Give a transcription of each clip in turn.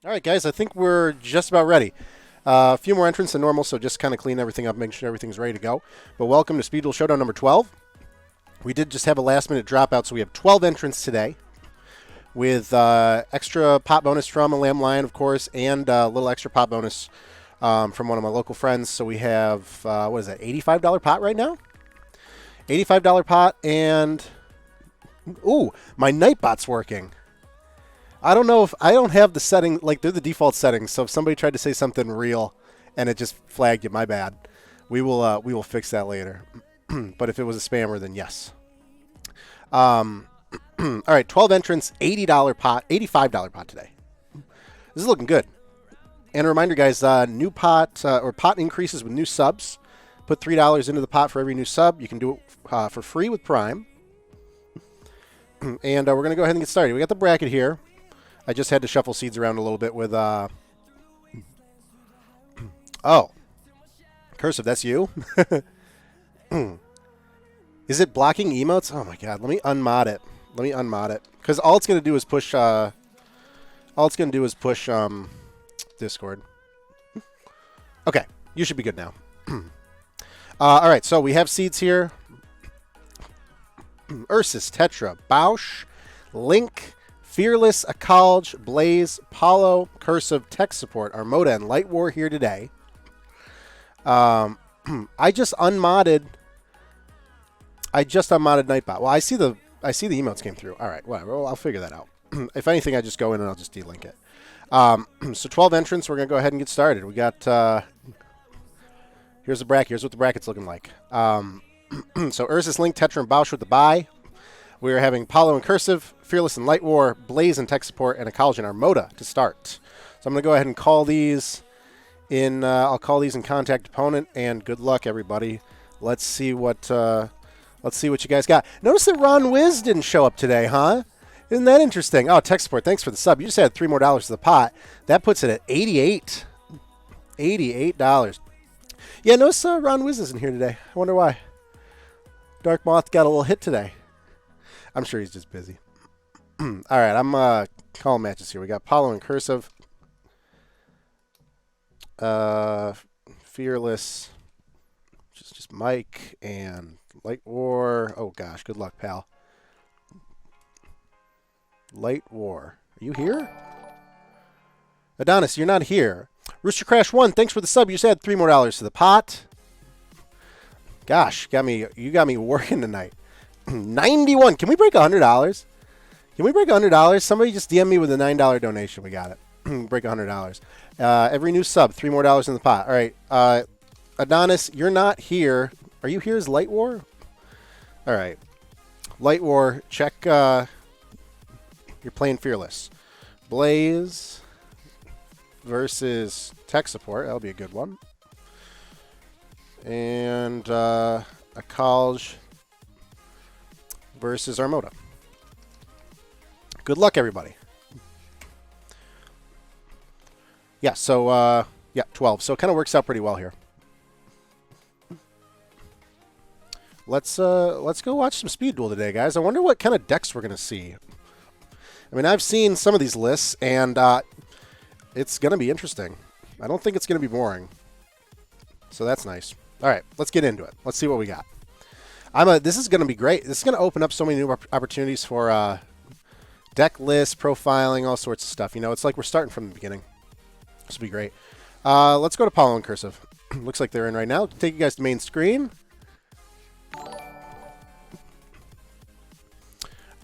All right, guys, I think we're just about ready. A few more entrants than normal, so just kind of clean everything up, make sure everything's ready to go. But welcome to Speed Duel Showdown number 12. We did just have a last-minute dropout, so we have 12 entrants today with extra pot bonus from a Lamb Lion, of course, and a little extra pot bonus from one of my local friends. So we have, what is that, $85 pot right now? $85 pot, and, ooh, my Nightbot's working. I don't know if I don't have the setting, like they're the default settings. So if somebody tried to say something real and it just flagged you, my bad. We will fix that later. But if it was a spammer, then yes. All right, 12 entrants, $80 pot, $85 pot today. This is looking good. And a reminder, guys, new pot or pot increases with new subs. Put $3 into the pot for every new sub. You can do it for free with Prime. And we're going to go ahead and get started. We got the bracket here. I just had to shuffle seeds around a little bit with, oh, Cursive, that's you? Is it blocking emotes? Oh my god, let me unmod it. Because all it's going to do is push, Discord. Okay, you should be good now. All right, so we have seeds here. Ursus, Tetra, Bausch, Link, Fearless, Akalj, Blaze, Paulo, Cursive, Tech Support, Armoda, and Light War here today. I just unmodded Nightbot. Well, I see the emotes came through. All right, well, I'll figure that out. If anything, I just go in and I'll just delink it. So 12 entrants. We're gonna go ahead and get started. We got here's the bracket. Here's what the bracket's looking like. So Ursus, Link, Tetra, and Bausch with the bye. We are having Paulo and Cursive, Fearless and Light War, Blaze and Tech Support, and Akalj and Armoda to start. So I'm going to go ahead and call these in. I'll call these in contact opponent, and good luck, everybody. Let's see what you guys got. Notice that Ron Wiz didn't show up today, huh? Isn't that interesting? Oh, Tech Support, thanks for the sub. You just had $3 more to the pot. That puts it at $88. $88. Yeah, notice Ron Wiz isn't here today. I wonder why. Dark Moth got a little hit today. I'm sure he's just busy. All right, I'm calling matches here. We got Paulo and Cursive. Fearless. Just Mike and Light War. Oh, gosh. Good luck, pal. Light War. Are you here? Adonis, you're not here. Rooster Crash 1, thanks for the sub. You just had $3 more to the pot. Gosh, you got me working tonight. 91. Can we break $100? Can we break $100? Somebody just DM me with a $9 donation. We got it. Break $100. Every new sub, $3 more in the pot. All right. Adonis, you're not here. Are you here as Light War? All right. Light War, check. You're playing Fearless. Blaze versus Tech Support. That'll be a good one. And Akalj versus Armoda. Good luck, everybody. Yeah, so, 12. So it kind of works out pretty well here. Let's go watch some Speed Duel today, guys. I wonder what kind of decks we're going to see. I mean, I've seen some of these lists, and it's going to be interesting. I don't think it's going to be boring. So that's nice. All right, let's get into it. Let's see what we got. This is going to be great. This is going to open up so many new opportunities for deck lists, profiling, all sorts of stuff. You know, it's like we're starting from the beginning. This will be great. Let's go to Paulo and Cursive. Looks like they're in right now. Take you guys to main screen.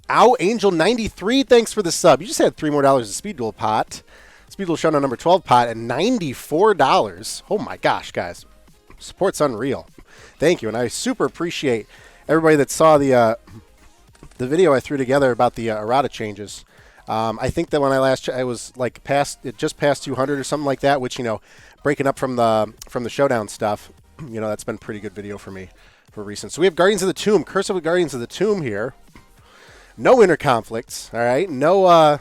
Ow, Angel 93, thanks for the sub. You just had $3 more to Speed Duel pot. Speed Duel Showdown number 12 pot at $94. Oh my gosh, guys. Support's unreal. Thank you, and I super appreciate everybody that saw the video I threw together about the errata changes. I think that when I last I was like just past 200 or something like that, which, you know, breaking up from the Showdown stuff, you know, that's been a pretty good video for me for recent. So we have Guardians of the Tomb, Cursive with Guardians of the Tomb here. No inner conflicts, all right? No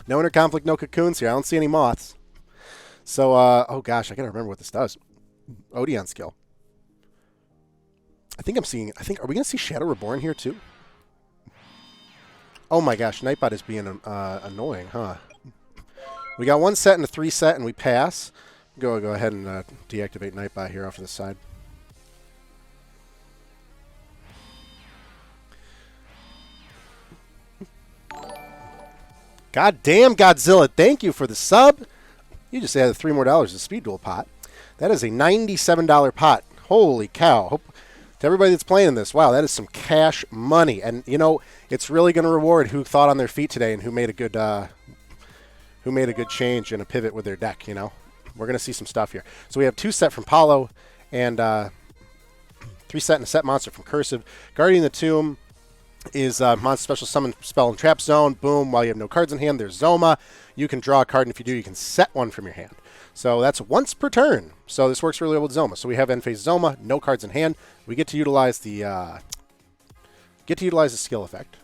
inner conflict, no cocoons here. I don't see any moths. So, oh gosh, I gotta remember what this does. Odeon skill. are we going to see Shadow Reborn here too? Oh my gosh, Nightbot is being annoying, huh? We got 1 set and a 3 set, and we pass. Go ahead and deactivate Nightbot here off to the side. God damn, Godzilla, thank you for the sub. You just added $3 more to Speed Duel pot. That is a $97 pot. Holy cow. Hope to everybody that's playing this, wow, that is some cash money. And, you know, it's really going to reward who thought on their feet today and who made a good change and a pivot with their deck, you know. We're going to see some stuff here. So we have 2 set from Paulo and 3 set and a set monster from Cursive. Guardian of the Tomb is monster special summon spell and trap zone. Boom. While you have no cards in hand, there's Zoma. You can draw a card, and if you do, you can set one from your hand. So that's once per turn. So this works really well with Zoma. So we have end phase Zoma, no cards in hand. We get to utilize the skill effect.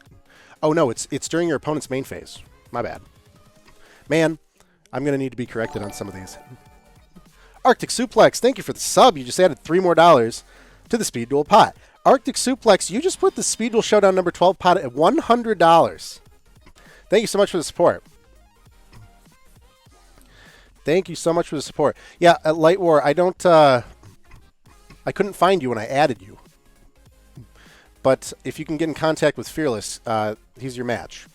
Oh no, it's during your opponent's main phase. My bad. Man, I'm gonna need to be corrected on some of these. Arctic Suplex, thank you for the sub. You just added $3 more to the Speed Duel pot. Arctic Suplex, you just put the Speed Duel Showdown number 12 pot at $100. Thank you so much for the support. Thank you so much for the support. Yeah, at Light War, I couldn't find you when I added you. But if you can get in contact with Fearless, he's your match.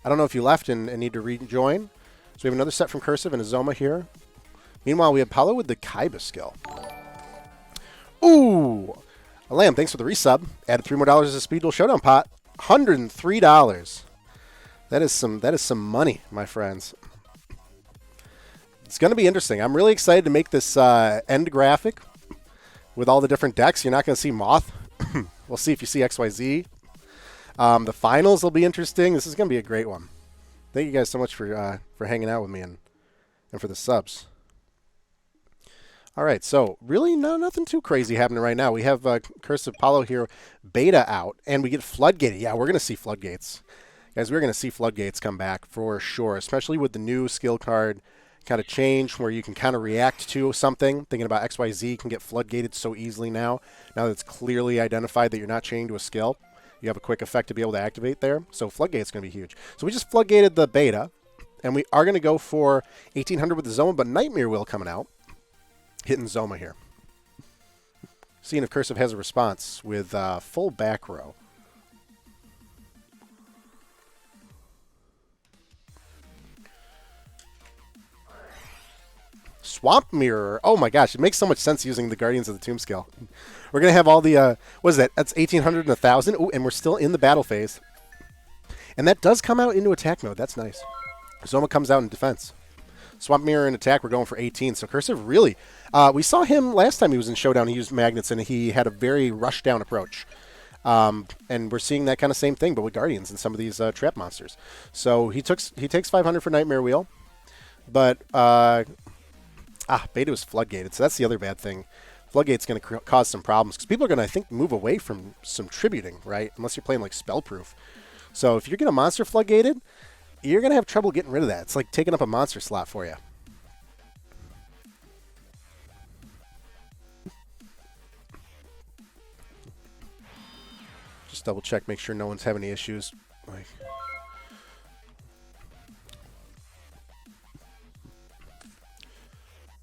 I don't know if you left and need to rejoin. So we have another set from Cursive and a Zoma here. Meanwhile, we have Paulo with the Kaiba skill. Ooh! Alam, thanks for the resub. Added $3 more as a Speed Duel Showdown pot. $103. That is some money, my friends. It's going to be interesting. I'm really excited to make this end graphic with all the different decks. You're not going to see Moth. We'll see if you see XYZ. The finals will be interesting. This is going to be a great one. Thank you guys so much for hanging out with me and for the subs. All right, so really nothing too crazy happening right now. We have Cursive Paulo here, beta out, and we get Floodgate. Yeah, we're going to see Floodgates. Guys, we're going to see Floodgates come back for sure, especially with the new skill card kind of change where you can kind of react to something. Thinking about XYZ, you can get Floodgated so easily now that it's clearly identified that you're not chained to a skill. You have a quick effect to be able to activate there. So Floodgate's going to be huge. So we just Floodgated the beta, and we are going to go for 1800 with the Zoma, but Nightmare Wheel coming out. Hitting Zoma here. Seeing if Cursive has a response with full back row. Swamp Mirror. Oh my gosh, it makes so much sense using the Guardians of the Tomb skill. We're going to have all the, what is that? That's 1800 and 1000. Oh, and we're still in the battle phase. And that does come out into attack mode. That's nice. Zoma comes out in defense. Swamp Mirror in attack, we're going for 18. So Cursive really, we saw him last time he was in Showdown. He used magnets, and he had a very rush-down approach. And we're seeing that kind of same thing, but with Guardians and some of these trap monsters. So he takes 500 for Nightmare Wheel. But, beta was Floodgated, so that's the other bad thing. Floodgate's going to cause some problems, because people are going to, I think, move away from some tributing, right? Unless you're playing, like, Spellproof. So if you're getting a monster Floodgated, you're going to have trouble getting rid of that. It's like taking up a monster slot for you. Just double check, make sure no one's having any issues.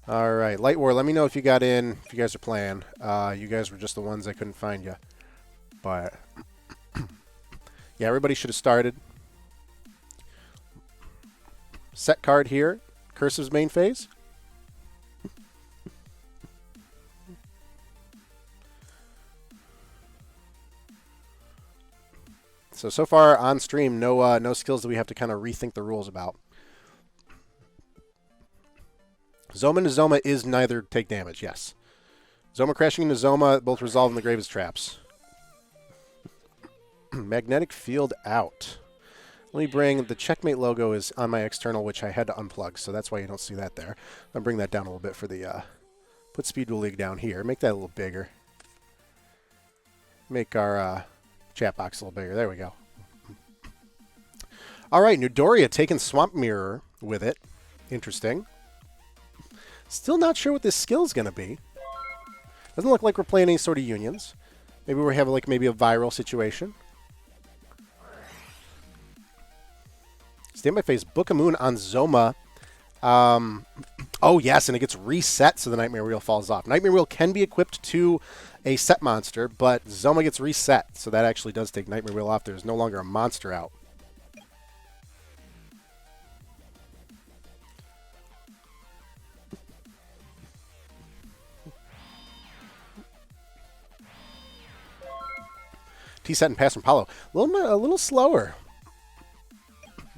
All right, Light War, let me know if you got in, if you guys are playing. You guys were just the ones I couldn't find you. But, yeah, everybody should have started. Set card here, Cursive's main phase. So far on stream, no skills that we have to kind of rethink the rules about. Zoma to Zoma is neither take damage, yes. Zoma crashing into Zoma, both resolve in the grave as traps. Magnetic field out. Let me bring, the Checkmate logo is on my external, which I had to unplug, so that's why you don't see that there. I'll bring that down a little bit for the, put Speed Duel League down here. Make that a little bigger. Make our chat box a little bigger. There we go. All right, Nudoria taking Swamp Mirror with it. Interesting. Still not sure what this skill is going to be. Doesn't look like we're playing any sort of unions. Maybe we have like maybe a viral situation. Standby phase, Book of Moon on Zoma. Oh, yes, and it gets reset so the Nightmare Wheel falls off. Nightmare Wheel can be equipped to a set monster, but Zoma gets reset, so that actually does take Nightmare Wheel off. There's no longer a monster out. T-set and pass from Paulo. A little slower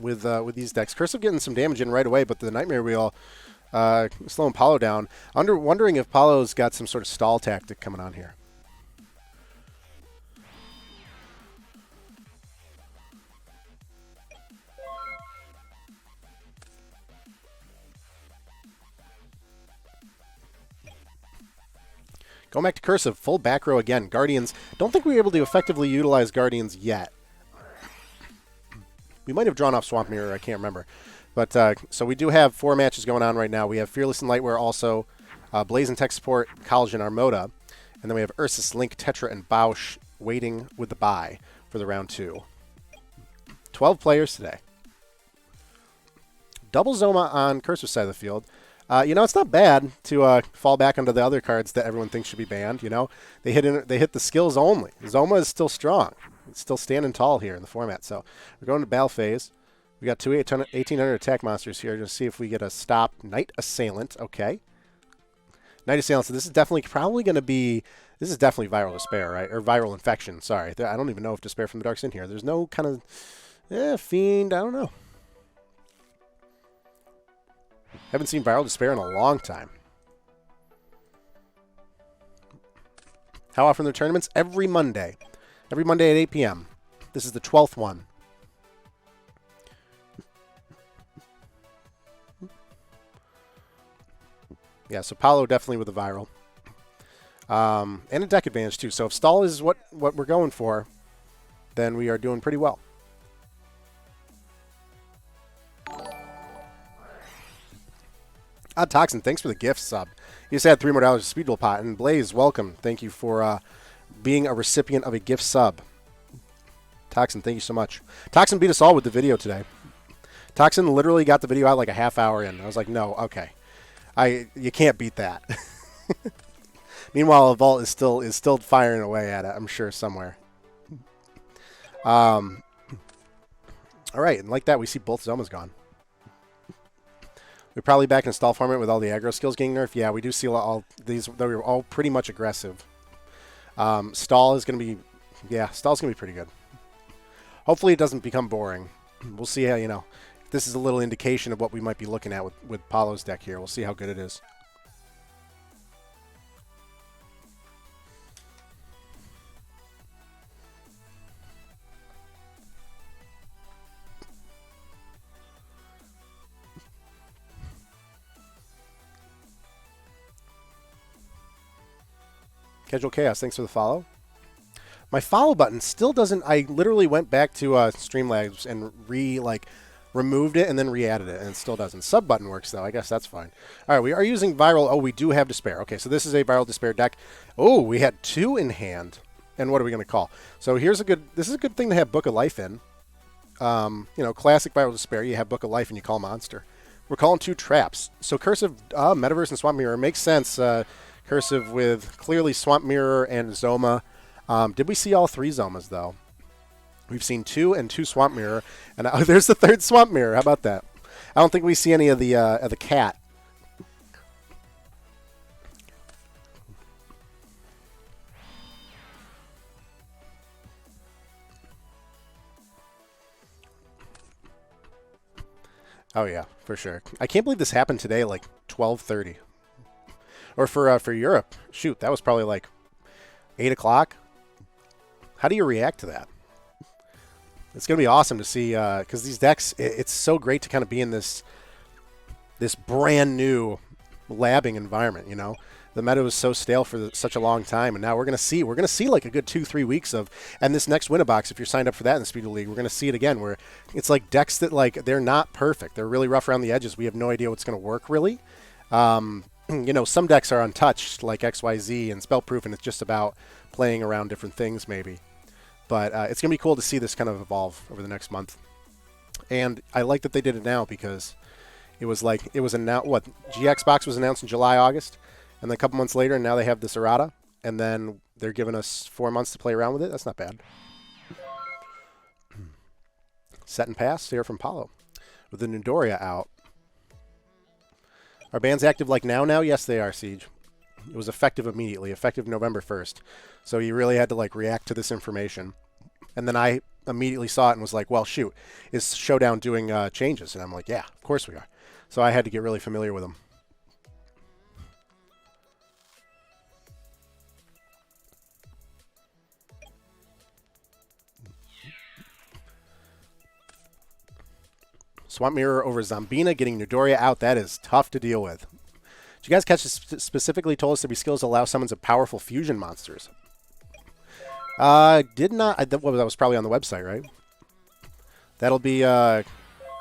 with these decks. Cursive getting some damage in right away, but the Nightmare Wheel slowing Paulo down. Wondering if Paulo's got some sort of stall tactic coming on here. Going back to Cursive, full back row again. Guardians. Don't think we were able to effectively utilize Guardians yet. We might have drawn off Swamp Mirror. I can't remember. But so we do have 4 matches going on right now. We have Fearless and Lightwear also, Blaze and Tech Support, College and Armada. And then we have Ursus, Link, Tetra, and Bausch waiting with the bye for the round 2. 12 players today. Double Zoma on Cursive side of the field. You know, it's not bad to fall back onto the other cards that everyone thinks should be banned. You know, they hit the skills only. Zoma is still strong. It's still standing tall here in the format. So we're going to battle phase. We got 1800 attack monsters here. Just see if we get a stop. Knight Assailant. Okay. Knight Assailant. So this is definitely probably going to be. This is definitely Viral Despair, right? Or Viral Infection. Sorry, I don't even know if Despair from the Dark's in here. There's no kind of Fiend. I don't know. Haven't seen Viral Despair in a long time. How often are the tournaments? Every Monday. Every Monday at 8 p.m. This is the 12th one. Yeah, so Paulo definitely with a Viral. And a deck advantage, too. So if stall is what we're going for, then we are doing pretty well. Odd Toxin, thanks for the gift sub. You just had $3 more to Speed Duel Pot. And Blaze, welcome. Thank you for being a recipient of a gift sub. Toxin, thank you so much. Toxin beat us all with the video today. Toxin literally got the video out like a half hour in. I was like, no, okay. You can't beat that. Meanwhile, Vault is still firing away at it, I'm sure, somewhere. All right, and like that, we see both Zomas gone. We're probably back in stall format with all the aggro skills getting nerfed. Yeah, we do see all these. They were all pretty much aggressive. Stall is going to be, stall's going to be pretty good. Hopefully it doesn't become boring. We'll see how, this is a little indication of what we might be looking at with Paulo's deck here. We'll see how good it is. Casual Chaos, thanks for the follow. My follow button still doesn't. I literally went back to Streamlabs and removed it and then re-added it, and it still doesn't. Sub button works though. I guess that's fine. All right, we are using Viral. Oh, we do have Despair. Okay, so this is a Viral Despair deck. Oh, we had 2 in hand. And what are we going to call? So here's this is a good thing to have Book of Life in. Classic Viral Despair. You have Book of Life and you call Monster. We're calling 2 traps. So Cursive, Metaverse, and Swamp Mirror makes sense. Cursive with clearly Swamp Mirror and Zoma. Did we see all 3 Zomas, though? We've seen 2 and 2 Swamp Mirror. And there's the 3rd Swamp Mirror. How about that? I don't think we see any of the cat. Oh, yeah, for sure. I can't believe this happened today at like 12:30. Or for Europe. Shoot, that was probably like 8 o'clock. How do you react to that? It's going to be awesome to see, because these decks, it's so great to kind of be in this brand new labbing environment, The meta was so stale for such a long time, and now we're going to see like a good 2-3 weeks of, and this next Winnabox, if you're signed up for that in the Speed Duel League, we're going to see it again, where it's like decks that, like, they're not perfect. They're really rough around the edges. We have no idea what's going to work, really. Some decks are untouched, like XYZ and Spellproof, and it's just about playing around different things, maybe. But it's going to be cool to see this kind of evolve over the next month. And I like that they did it now because it was announced. What, GX box was announced in July, August, and then a couple months later, and now they have this errata, and then they're giving us 4 months to play around with it. That's not bad. Set and pass here from Paulo with the Ndoria out. Are bans active like now? Yes, they are, Siege. It was effective immediately, effective November 1st. So you really had to like react to this information. And then I immediately saw it and was like, well, shoot, is Showdown doing changes? And I'm like, yeah, of course we are. So I had to get really familiar with them. Swamp Mirror over Zombina, getting Ndoria out. That is tough to deal with. Did you guys catch this? Specifically told us to be skills allow summons of powerful fusion monsters. Did not. That was probably on the website, right? That'll be, you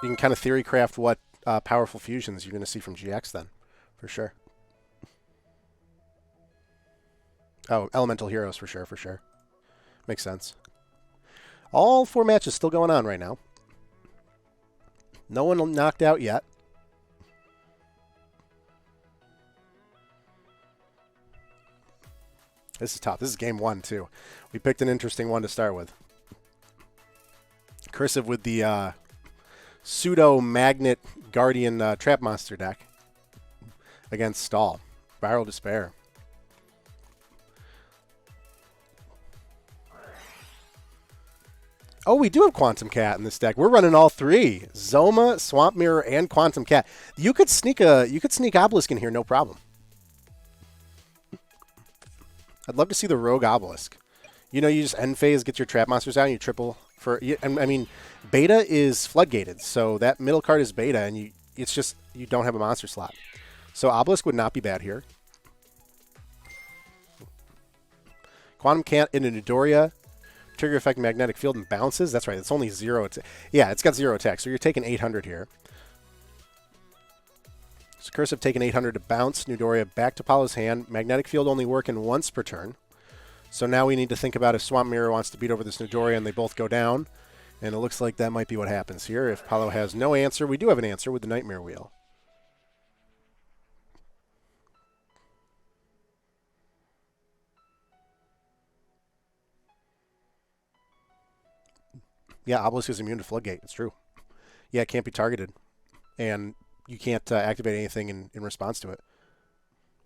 can kind of theory craft what powerful fusions you're going to see from GX then, for sure. Oh, elemental heroes for sure, for sure. Makes sense. All 4 matches still going on right now. No one knocked out yet. This is tough. This is game 1, too. We picked an interesting one to start with. Cursive with the pseudo-magnet guardian trap monster deck against Stall. Viral Despair. Oh, we do have Quantum Cat in this deck. We're running all 3. Zoma, Swamp Mirror, and Quantum Cat. You could sneak Obelisk in here, no problem. I'd love to see the Rogue Obelisk. You know, you just end phase, get your trap monsters out, and you triple for. I mean, beta is floodgated, so that middle card is beta, and it's just you don't have a monster slot. So Obelisk would not be bad here. Quantum Cat into Ndoria. Trigger effect magnetic field and bounces. That's right. It's only 0. Yeah, it's got 0 attack. So you're taking 800 here. So Cursive taking 800 to bounce. Ndoria back to Paulo's hand. Magnetic field only working once per turn. So now we need to think about if Swamp Mirror wants to beat over this Ndoria and they both go down. And it looks like that might be what happens here. If Paulo has no answer, we do have an answer with the Nightmare Wheel. Yeah, Obelisk is immune to Floodgate. It's true. Yeah, it can't be targeted. And you can't activate anything in response to it.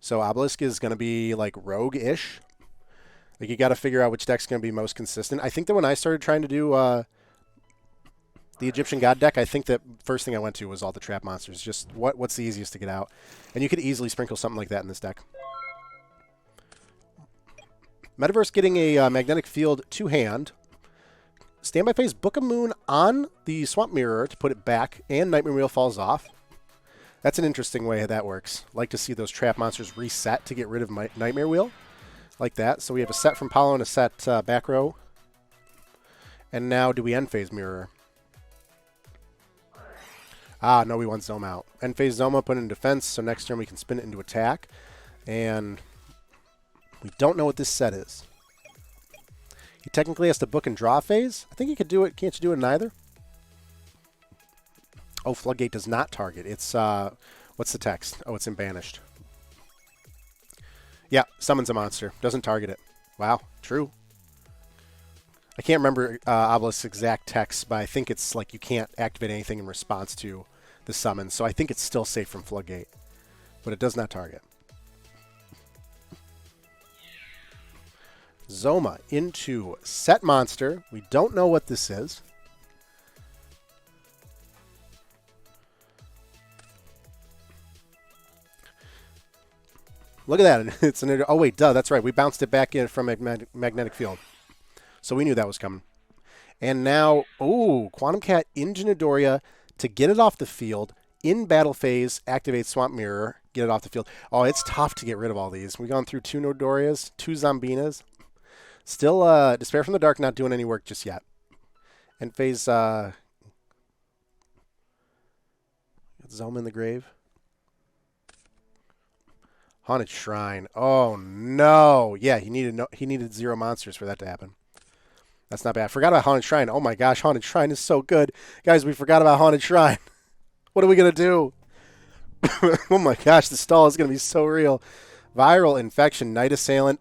So Obelisk is going to be like rogue-ish. Like you got to figure out which deck's going to be most consistent. I think that when I started trying to do the Egyptian God deck, I think that first thing I went to was all the trap monsters. Just what's the easiest to get out. And you could easily sprinkle something like that in this deck. Metaverse getting a magnetic field to hand. Standby phase, Book of Moon on the Swamp Mirror to put it back, and Nightmare Wheel falls off. That's an interesting way that works. Like to see those trap monsters reset to get rid of Nightmare Wheel. Like that. So we have a set from Paulo and a set back row. And now do we end phase Mirror? Ah, no, we want Zoma out. End phase Zoma, put it in defense, so next turn we can spin it into attack. And we don't know what this set is. He technically has to book and draw phase. I think he could do it. Can't you do it in either? Oh, Floodgate does not target. It's, what's the text? Oh, it's in Banished. Yeah, summons a monster. Doesn't target it. Wow, true. I can't remember Obelisk's exact text, but I think it's like you can't activate anything in response to the summon. So I think it's still safe from Floodgate. But it does not target. Zoma into set monster. We don't know what this is. Look at that. It's an, oh, wait, duh. That's right. We bounced it back in from magnetic field. So we knew that was coming. And now, oh, Quantum Cat into Ndoria to get it off the field. In battle phase, activate Swamp Mirror, get it off the field. Oh, it's tough to get rid of all these. We've gone through 2 Nodorias, 2 Zombinas. Still, Despair from the Dark not doing any work just yet. And phase, Zoma in the grave. Haunted Shrine. Oh, no. Yeah, he needed 0 monsters for that to happen. That's not bad. I forgot about Haunted Shrine. Oh my gosh, Haunted Shrine is so good. Guys, we forgot about Haunted Shrine. What are we going to do? Oh my gosh, the stall is going to be so real. Viral Infection, Night Assailant.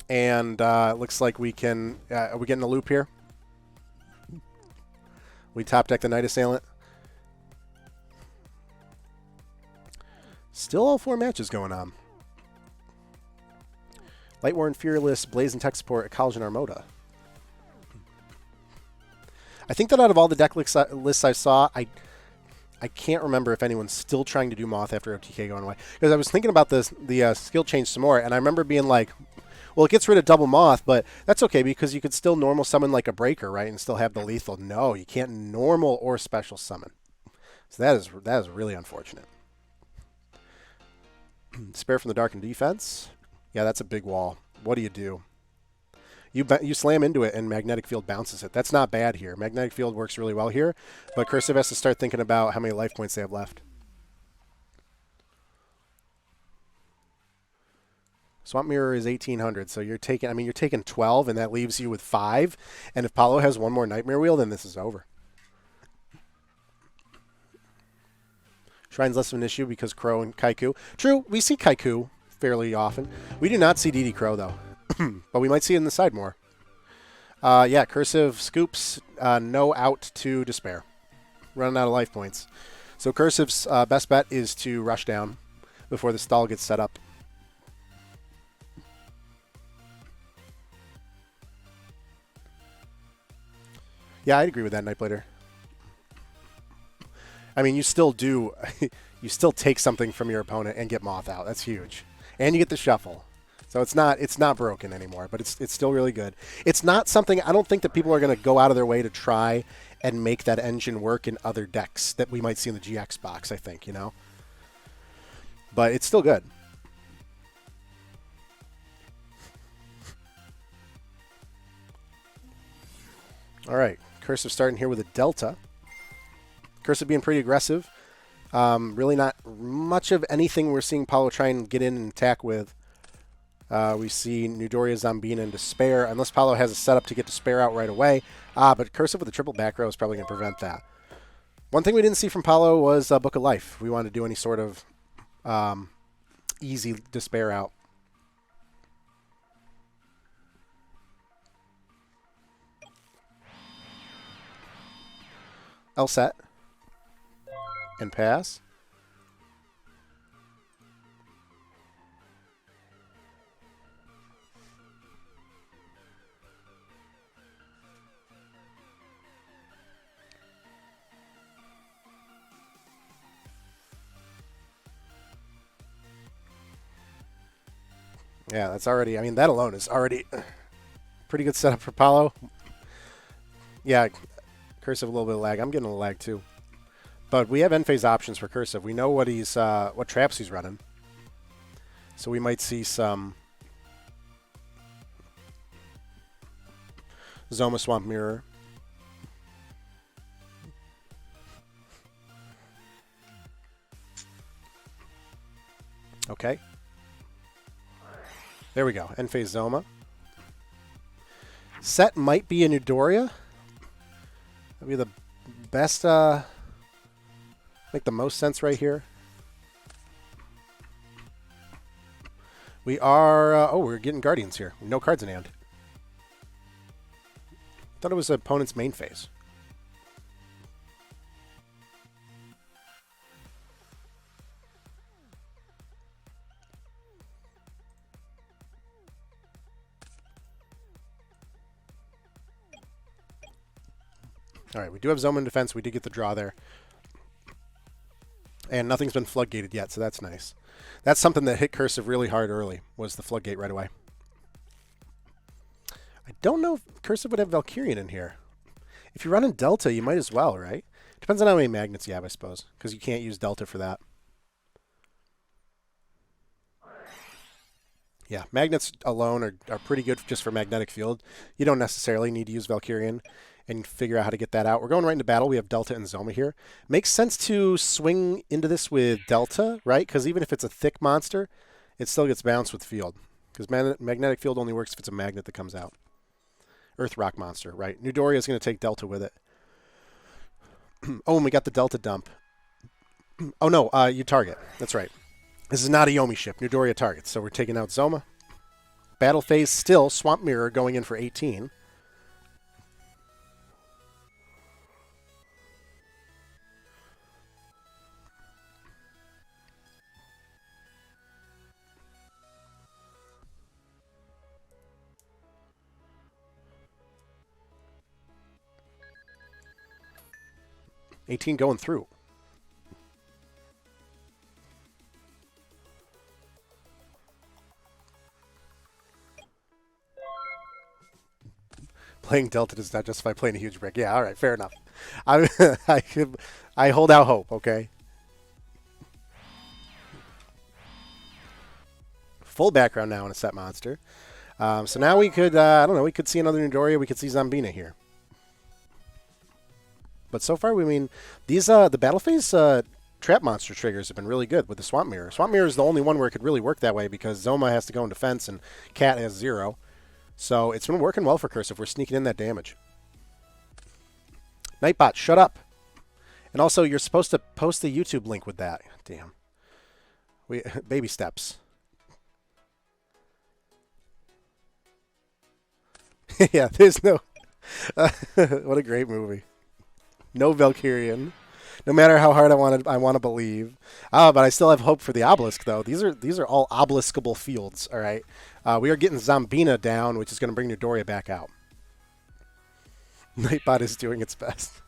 And it looks like we can... are we getting a loop here? We top deck the Night Assailant. Still all 4 matches going on. Lightworn, Fearless, Blazing Tech Support, Ecology, and Armada. I think that out of all the deck lists I saw, I can't remember if anyone's still trying to do Moth after OTK going away. Because I was thinking about the skill change some more, and I remember being like, well, it gets rid of double Moth, but that's okay because you could still normal summon like a Breaker, right, and still have the lethal. No, you can't normal or special summon. So that is really unfortunate. Spare from the Dark and Defense. Yeah, that's a big wall. What do? You slam into it and Magnetic Field bounces it. That's not bad here. Magnetic Field works really well here, but Cursive has to start thinking about how many life points they have left. Swamp Mirror is 1,800, so you're taking 12, and that leaves you with 5. And if Paulo has one more Nightmare Wheel, then this is over. Shrine's less of an issue because Crow and Kaiku. True, we see Kaiku fairly often. We do not see DD Crow, though. But we might see it in the side more. Yeah, Cursive scoops, no out to Despair. Running out of life points. So Cursive's best bet is to rush down before the stall gets set up. Yeah, I'd agree with that, Nightblader. I mean, you still do, you still take something from your opponent and get Moth out. That's huge. And you get the shuffle. So it's not broken anymore, but it's still really good. It's not something, I don't think that people are going to go out of their way to try and make that engine work in other decks that we might see in the GX box, I think, you know? But it's still good. All right, Cursive starting here with a Delta. Cursive being pretty aggressive. Really not much of anything we're seeing Paulo try and get in and attack with. We see Newdoria, Zombina, and Despair, unless Paulo has a setup to get Despair out right away. But Cursive with a triple back row is probably going to prevent that. One thing we didn't see from Paulo was Book of Life. We wanted to do any sort of easy Despair out. L set. And pass. Yeah, that's already, I mean, that alone is already pretty good setup for Paulo. Yeah, Cursive a little bit of lag. I'm getting a little lag too. But we have end phase options for Cursive. We know what what traps he's running. So we might see some Zoma Swamp Mirror. Okay. There we go. End phase Zoma. Set might be a Newdoria. That'd be the best, make the most sense right here. We are, oh, we're getting Guardians here. No cards in hand. Thought it was the opponent's main phase. All right, we do have Zoma in defense. We did get the draw there. And nothing's been floodgated yet, so that's nice. That's something that hit Cursive really hard early, was the floodgate right away. I don't know if Cursive would have Valkyrian in here. If you're running Delta, you might as well, right? Depends on how many magnets you have, I suppose, because you can't use Delta for that. Yeah, magnets alone are pretty good just for magnetic field. You don't necessarily need to use Valkyrian and figure out how to get that out. We're going right into battle. We have Delta and Zoma here. Makes sense to swing into this with Delta, right? Because even if it's a thick monster, it still gets bounced with field. Because magnetic field only works if it's a magnet that comes out. Earth Rock monster, right? Newdoria is going to take Delta with it. Oh, and we got the Delta dump. Oh, no, you target. That's right. This is not a Yomi ship. Newdoria targets. So we're taking out Zoma. Battle phase still. Swamp Mirror going in for 18. Going through. Playing Delta does not justify playing a huge brick. Yeah, all right, fair enough. I hold out hope, okay? Full background now on a set monster. So now we could, I don't know, we could see another Newdoria. We could see Zombina here. But so far, we mean, these, the battle phase trap monster triggers have been really good with the Swamp Mirror. Swamp Mirror is the only one where it could really work that way because Zoma has to go in defense and Cat has 0. So it's been working well for Cursive. We're sneaking in that damage. Nightbot, shut up. And also, you're supposed to post the YouTube link with that. Damn. Baby steps. Yeah, there's no... what a great movie. No Valkyrian. No matter how hard I want to believe. But I still have hope for the obelisk, though. These are all obeliskable fields, all right? We are getting Zombina down, which is going to bring Newdoria back out. Nightbot is doing its best.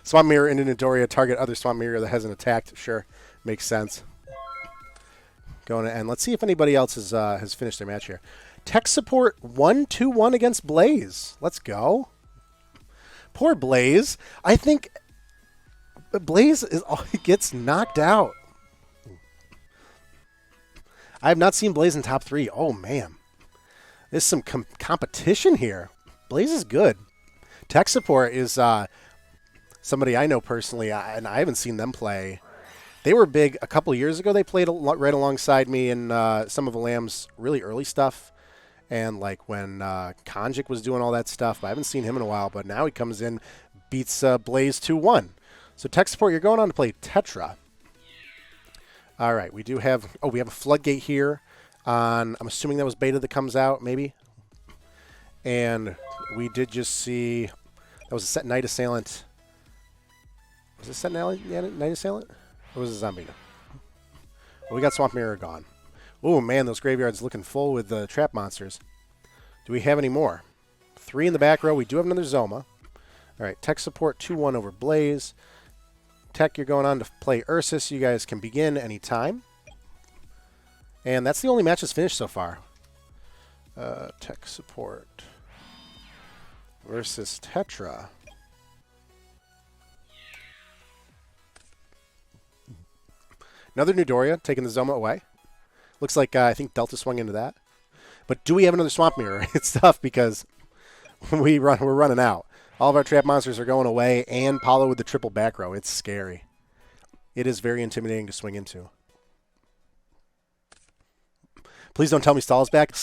Swamp Mirror into Newdoria, target other Swamp Mirror that hasn't attacked. Sure, makes sense. Going to end. Let's see if anybody else has finished their match here. Tech support 1-2-1 against Blaze. Let's go. Poor Blaze. I think Blaze gets knocked out. I have not seen Blaze in top 3. Oh, man. There's some competition here. Blaze is good. Tech support is somebody I know personally, and I haven't seen them play. They were big a couple years ago. They played right alongside me in some of the Lamb's really early stuff. And like when Konjik was doing all that stuff. But I haven't seen him in a while. But now he comes in, beats Blaze 2-1. So tech support, you're going on to play Tetra. All right, we do have... Oh, we have a Floodgate here on... I'm assuming that was beta that comes out, maybe. And we did just see... That was a set Night Assailant. Was it set Night Assailant? Or was it Zombina? Well, we got Swamp Mirror gone. Oh, man, those graveyards looking full with the trap monsters. Do we have any more? 3 in the back row. We do have another Zoma. All right, tech support 2-1 over Blaze. Tech, you're going on to play Ursus. You guys can begin anytime. And that's the only match that's finished so far. Tech support versus Tetra. Another Newdoria taking the Zoma away. Looks like I think Delta swung into that. But do we have another Swamp Mirror? It's tough because we're running out. All of our trap monsters are going away, and Paulo with the triple back row. It's scary. It is very intimidating to swing into. Please don't tell me Stahl's back.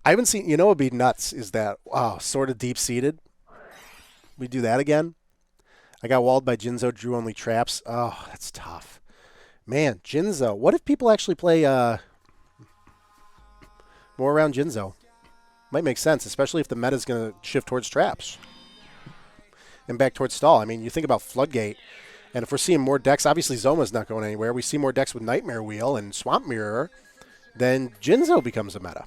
I haven't seen... You know what would be nuts is that... Wow, sort of deep-seated. We do that again. I got walled by Jinzo, drew only traps. Oh, that's tough. Man, Jinzo. What if people actually play more around Jinzo? Might make sense, especially if the meta's going to shift towards traps. And back towards Stahl. I mean, you think about Floodgate, and if we're seeing more decks, obviously Zoma's not going anywhere. We see more decks with Nightmare Wheel and Swamp Mirror, then Jinzo becomes a meta.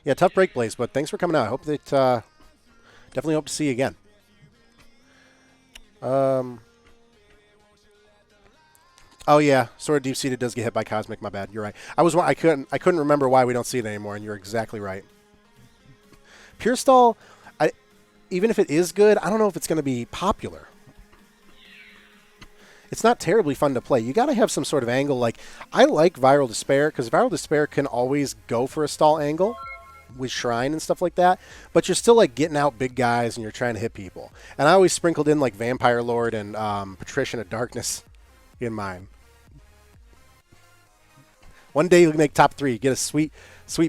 Yeah, tough break, Blaze, but thanks for coming out. I hope that definitely hope to see you again. Oh yeah, sort of deep seated does get hit by Cosmic. My bad. You're right. I couldn't remember why we don't see it anymore, and you're exactly right. Pure Stall, even if it is good, I don't know if it's going to be popular. It's not terribly fun to play. You got to have some sort of angle. Like I like Viral Despair because Viral Despair can always go for a stall angle with Shrine and stuff like that, but you're still like getting out big guys and you're trying to hit people. And I always sprinkled in like Vampire Lord and Patrician of Darkness in mine. One day you'll make top 3. Get a sweet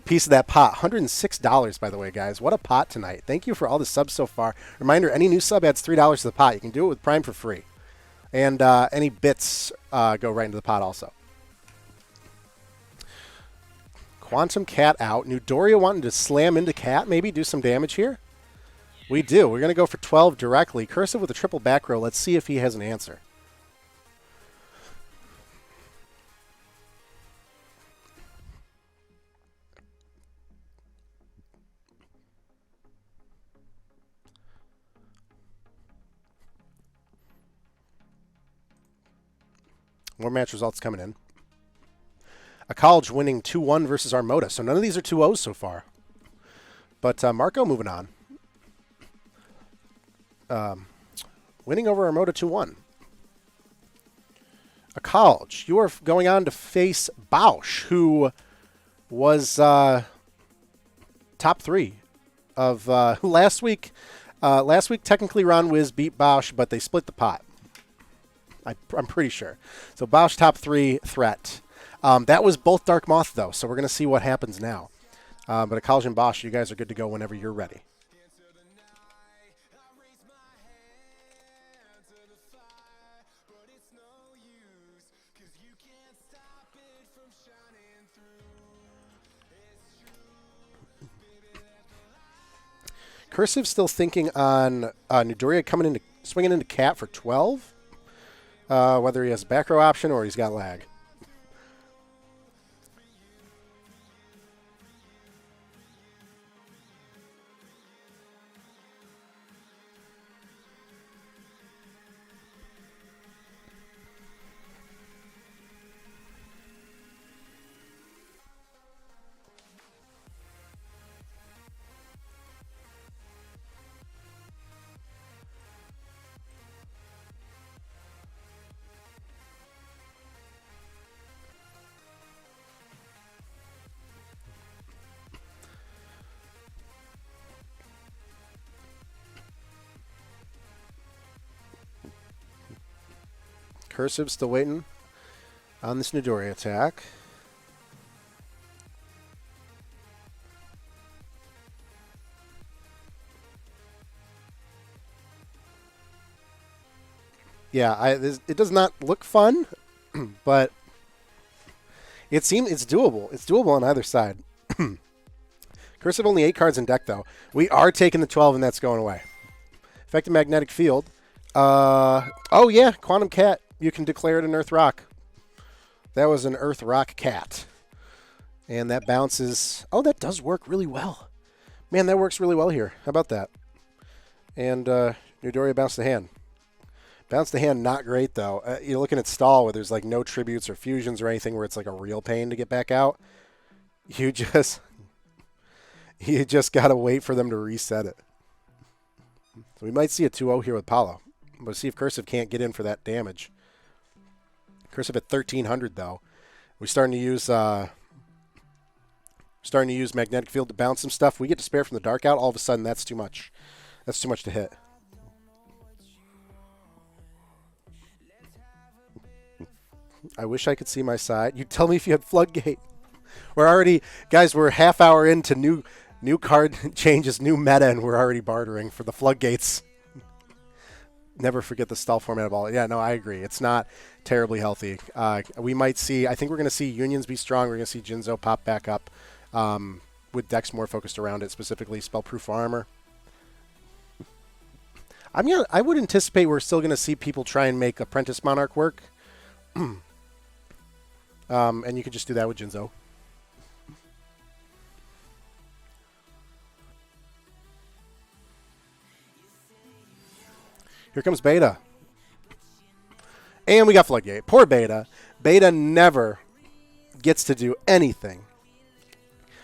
piece of that pot. $106, by the way, guys. What a pot tonight. Thank you for all the subs so far. Reminder, any new sub adds $3 to the pot. You can do it with Prime for free. And any bits go right into the pot also. Quantum Cat out. Newdoria wanting to slam into Cat, maybe do some damage here. We do. We're going to go for 12 directly. Cursive with a triple back row. Let's see if he has an answer. More match results coming in. A college winning 2-1 versus Armada. So none of these are 2-0s so far. But Marco moving on. Winning over Armada 2-1. A college. You are going on to face Bausch, who was top 3 of last week. Last week, technically, Ron Wiz beat Bausch, but they split the pot. I'm pretty sure. So Bausch top 3 threat. That was both Dark Moth, though, so we're going to see what happens now. But a college and Bausch, you guys are good to go whenever you're ready. Cursive still thinking on Newdoria swinging into Cat for 12. Whether he has a back row option or he's got lag. Cursive still waiting on this Newdoria attack. Yeah, it does not look fun, but it's doable. It's doable on either side. Cursive only 8 cards in deck, though. We are taking the 12, and that's going away. Effective magnetic field. Oh, yeah, Quantum Cat. You can declare it an Earth Rock. That was an Earth Rock Cat. And that bounces. Oh, that does work really well. Man, that works really well here. How about that? And Newdoria bounced the hand. Bounced the hand, not great, though. You're looking at stall where there's like no tributes or fusions or anything where it's like a real pain to get back out. You just got to wait for them to reset it. So we might see a 2-0 here with Paulo. But see if Cursive can't get in for that damage. Cursive at 1,300, though. We're starting to use magnetic field to bounce some stuff. We get to spare from the dark out. All of a sudden, that's too much. That's too much to hit. I wish I could see my side. You tell me if you had Floodgate. We're half hour into new card changes, new meta, and we're already bartering for the Floodgates. Never forget the stall format of all. Yeah, no, I agree. It's not terribly healthy. We might see, I think we're going to see Unions be strong. We're going to see Jinzo pop back up with decks more focused around it, specifically Spellproof Armor. I would anticipate we're still going to see people try and make Apprentice Monarch work. And you could just do that with Jinzo. Here comes Beta. And we got Floodgate. Poor Beta. Beta never gets to do anything.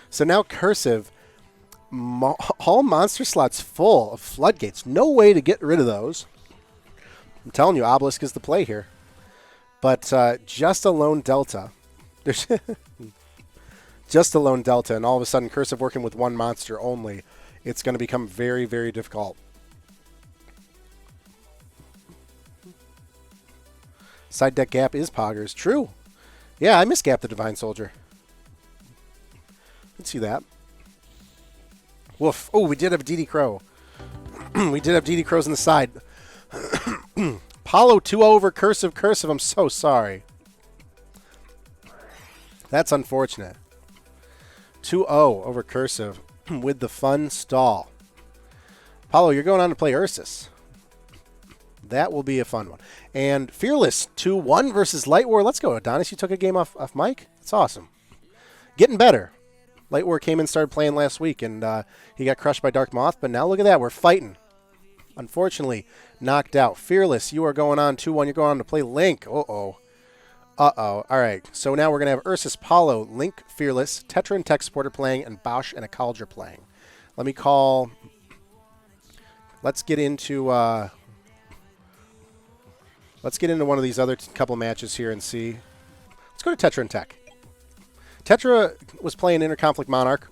So now Cursive, all monster slots full of Floodgates. No way to get rid of those. I'm telling you, Obelisk is the play here. But just a lone Delta. There's just a lone Delta, and all of a sudden Cursive working with one monster only. It's going to become very, very difficult. Side deck Gap is Poggers. True. Yeah, I misgapped the Divine Soldier. Let's see that. Woof. Oh, we did have DD Crow. We did have DD Crows on the side. Paulo 2-0 over Cursive. Cursive, I'm so sorry. That's unfortunate. 2-0 over Cursive with the fun stall. Paulo, you're going on to play Ursus. That will be a fun one. And Fearless 2-1 versus Light War. Let's go, Adonis. You took a game off Mike? That's awesome. Getting better. Light War came and started playing last week, and he got crushed by Dark Moth. But now look at that. We're fighting. Unfortunately, knocked out. Fearless, you are going on 2-1. You're going on to play Link. Uh-oh. Uh-oh. All right. So now we're going to have Ursus, Paulo, Link, Fearless, Tetra and Tech Supporter playing, and Bausch and a Cauldron playing. Let me call... Let's get into one of these other couple matches here and see. Let's go to Tetra and Tech. Tetra was playing Interconflict Monarch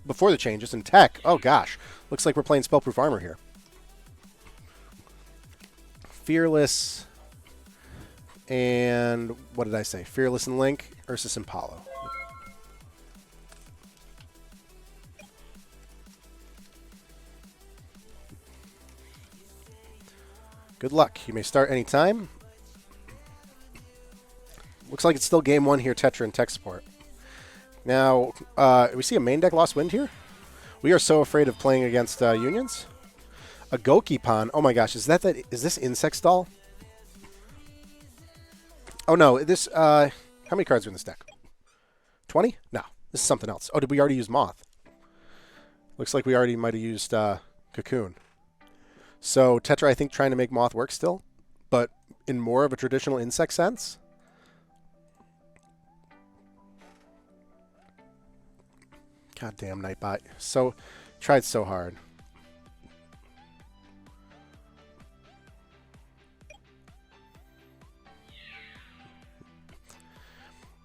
before the changes, and Tech, oh gosh, looks like we're playing Spellproof Armor here. Fearless and what did I say? Fearless and Link, Ursus and Paulo. Good luck. You may start anytime. Looks like it's still game one here, Tetra and Tech Support. Now, we see a main deck Lost Wind here. We are so afraid of playing against Unions. A Gokipon. Oh my gosh, is this Insect Stall? Oh no, this, how many cards are in this deck? 20? No, this is something else. Oh, did we already use Moth? Looks like we already might have used Cocoon. So Tetra, I think, trying to make Moth work still, but in more of a traditional insect sense. Goddamn Nightbot. So, tried so hard.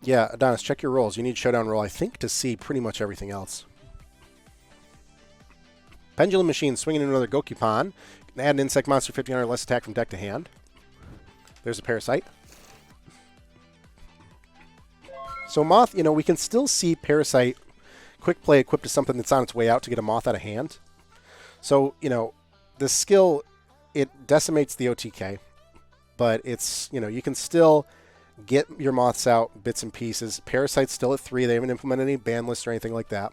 Yeah, Adonis, check your rolls. You need Showdown roll, I think, to see pretty much everything else. Pendulum Machine swinging in another Gokipon. Add an insect monster 1500 less attack from deck to hand. There's a Parasite. So Moth, you know, we can still see Parasite quick play equipped to something that's on its way out to get a Moth out of hand. So, you know, the skill, it decimates the OTK, but it's, you know, you can still get your Moths out bits and pieces. Parasite's still at 3. They haven't implemented any ban list or anything like that.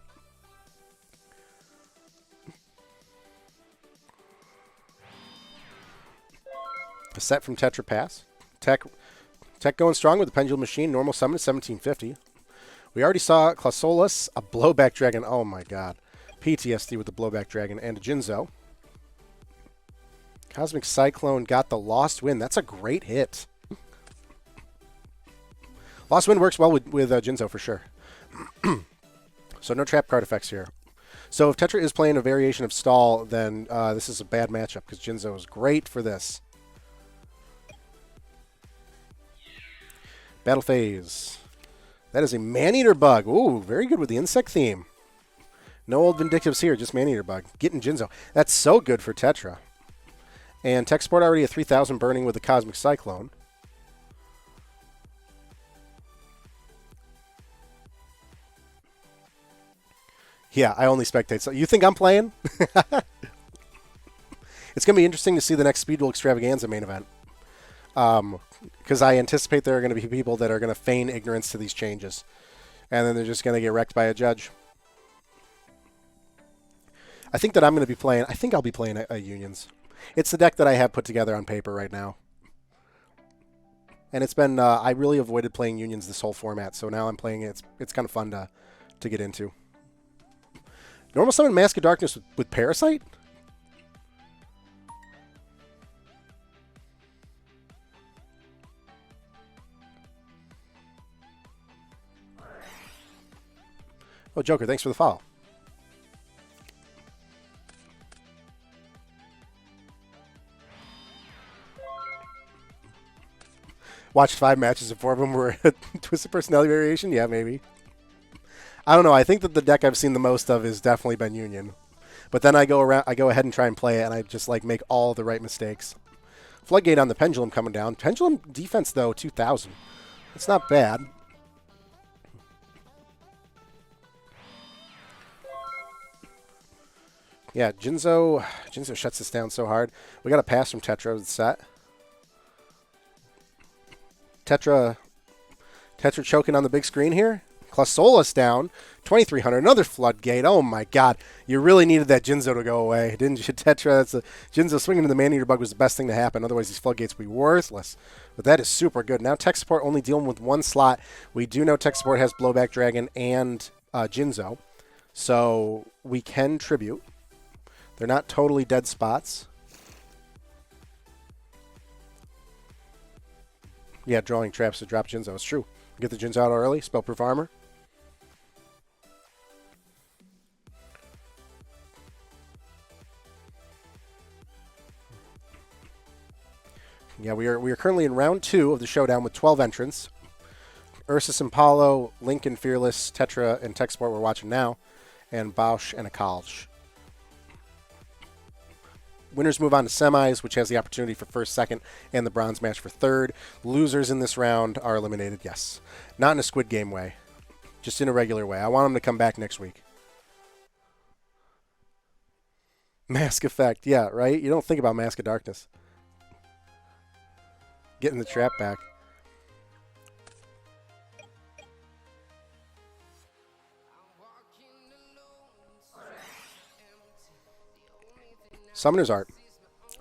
A set from Tetra Pass. Tech going strong with the Pendulum Machine. Normal summon is 1750. We already saw Clausolus, a Blowback Dragon. Oh my god. PTSD with the Blowback Dragon and a Jinzo. Cosmic Cyclone got the Lost Wind. That's a great hit. Lost Wind works well with Jinzo for sure. So no trap card effects here. So if Tetra is playing a variation of Stall, then this is a bad matchup because Jinzo is great for this. Battle Phase. That is a Maneater Bug. Ooh, very good with the insect theme. No old Vindictives here, just Maneater Bug. Getting Jinzo. That's so good for Tetra. And Tech Support already at 3,000 burning with the Cosmic Cyclone. Yeah, I only spectate. So you think I'm playing? It's going to be interesting to see the next Speed Duel Extravaganza main event. Because I anticipate there are going to be people that are going to feign ignorance to these changes. And then they're just going to get wrecked by a judge. I think that I'm going to be playing... I think I'll be playing a Unions. It's the deck that I have put together on paper right now. And it's been... I really avoided playing Unions this whole format, so now I'm playing it. It's kind of fun to get into. Normal Summon Mask of Darkness with Parasite? Oh, Joker, thanks for the follow. Watched 5 matches and 4 of them were a Twisted Personality variation? Yeah, maybe. I don't know. I think that the deck I've seen the most of has definitely been Union. But then I go ahead and try and play it, and I just like make all the right mistakes. Floodgate on the Pendulum coming down. Pendulum defense, though, 2,000. It's not bad. Yeah, Jinzo shuts us down so hard. We got a pass from Tetra with the set. Tetra choking on the big screen here. Clasolis down. 2,300. Another floodgate. Oh, my God. You really needed that Jinzo to go away, didn't you, Tetra? Jinzo swinging to the Man-Eater Bug was the best thing to happen. Otherwise, these floodgates would be worthless. But that is super good. Now, tech support only dealing with one slot. We do know tech support has Blowback Dragon and Jinzo. So we can tribute. They're not totally dead spots. Yeah, drawing traps to drop Jinzo. It's true. Get the Jinzo out early. Spellproof armor. Yeah, we are currently in round 2 of the showdown with 12 entrants. Ursus and Paulo, Lincoln, Fearless, Tetra, and Tech Sport we're watching now, and Bausch and Akalj. Winners move on to semis, which has the opportunity for first, second, and the bronze match for third. Losers in this round are eliminated, yes. Not in a Squid Game way, just in a regular way. I want them to come back next week. Mask Effect, yeah, right? You don't think about Mask of Darkness. Getting the trap back. Summoner's Art.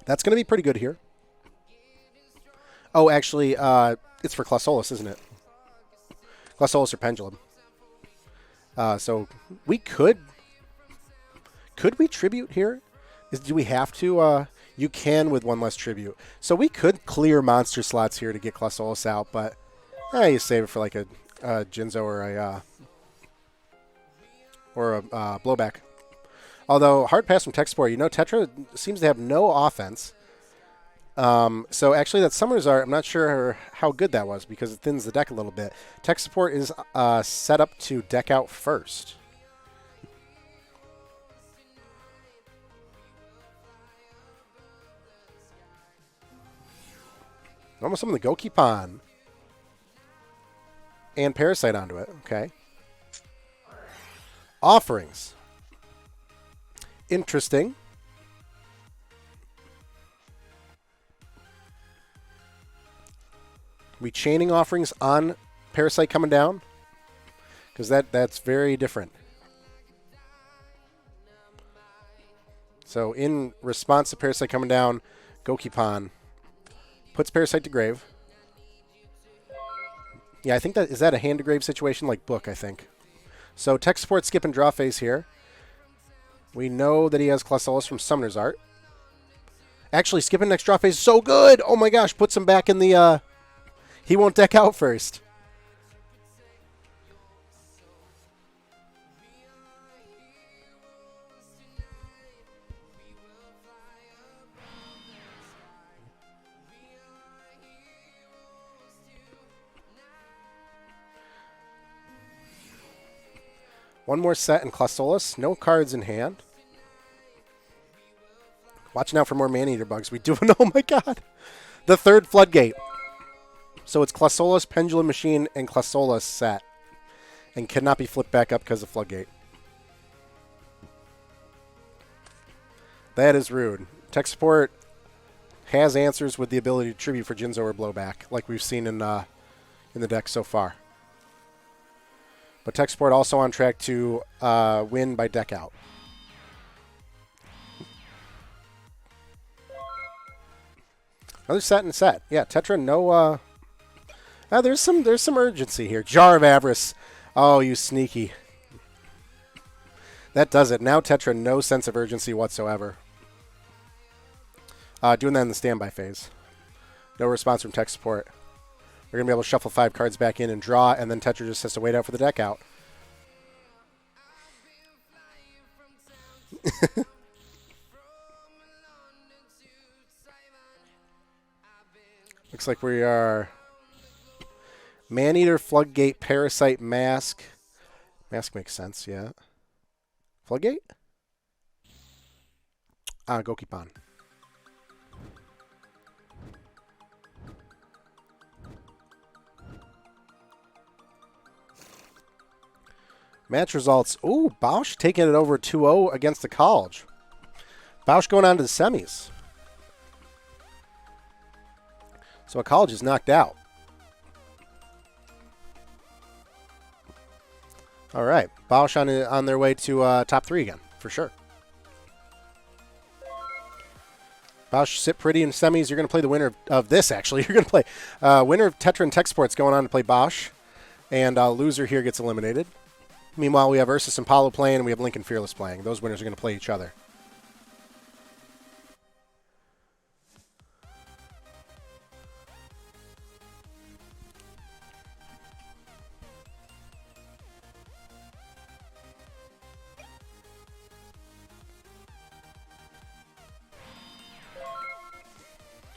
That's going to be pretty good here. Oh, actually, it's for Clasolis, isn't it? Clasolis or Pendulum. So we could we tribute here? Do we have to? You can with one less tribute. So we could clear monster slots here to get Clasolis out, but you save it for like a Jinzo or a Blowback. Although, hard pass from Tech Sport, you know, Tetra seems to have no offense. So actually that Summoner's Art, I'm not sure how good that was because it thins the deck a little bit. Tech Support is set up to deck out first. Almost summon the Gokipon. And Parasite onto it. Okay. Offerings. Interesting. We chaining offerings on Parasite coming down? Because that's very different. So in response to Parasite coming down, Gokipon puts Parasite to grave. Yeah, I think is that a hand to grave situation like Book, I think. So Tech Support skip and draw phase here. We know that he has Clasolis from Summoner's Art. Actually, skipping next draw phase is so good! Oh my gosh, puts him back in the... he won't deck out first. One more set in Clasolis. No cards in hand. Watching out for more Man-Eater Bugs. We do... Oh my god! The third Floodgate. So it's Clasolis, Pendulum Machine, and Clasolis set. And cannot be flipped back up because of Floodgate. That is rude. Tech Support has answers with the ability to tribute for Jinzo or Blowback, like we've seen in the deck so far. But Tech Support also on track to win by deck out. Another set and set. Yeah, Tetra, no... there's some urgency here. Jar of Avarice. Oh, you sneaky. That does it. Now Tetra, no sense of urgency whatsoever. Doing that in the standby phase. No response from Tech Support. We're going to be able to shuffle 5 cards back in and draw, and then Tetra just has to wait out for the deck out. Looks like we are Man-Eater, Floodgate, Parasite, Mask. Mask makes sense, yeah. Floodgate? Gokipon. Match results. Ooh, Bausch taking it over 2-0 against the College. Bausch going on to the semis. So a college is knocked out. All right. Bausch on their way to top 3 again, for sure. Bausch sit pretty in semis. You're going to play the winner of this, actually. You're going to play winner of Tetra and Tech Sports going on to play Bausch. And loser here gets eliminated. Meanwhile, we have Ursus and Paulo playing, and we have Lincoln Fearless playing. Those winners are going to play each other.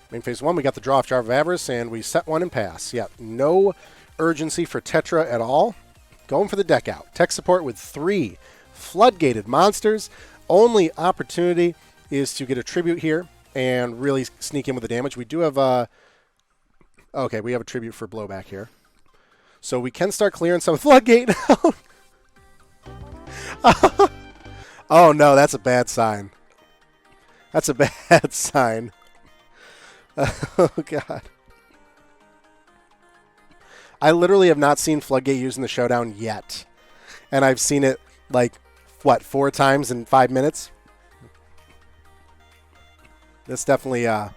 Main phase 1, we got the draw off Jar of Avarice, and we set 1 and pass. Yeah, no urgency for Tetra at all. Going for the deck out. Tech support with 3 floodgated monsters. Only opportunity is to get a tribute here and really sneak in with the damage. We do have okay, we have a tribute for blowback here. So we can start clearing some floodgate. Oh no, that's a bad sign. That's a bad sign. Oh, God. I literally have not seen Floodgate used in the showdown yet. And I've seen it, like, what, 4 times in 5 minutes? That's definitely going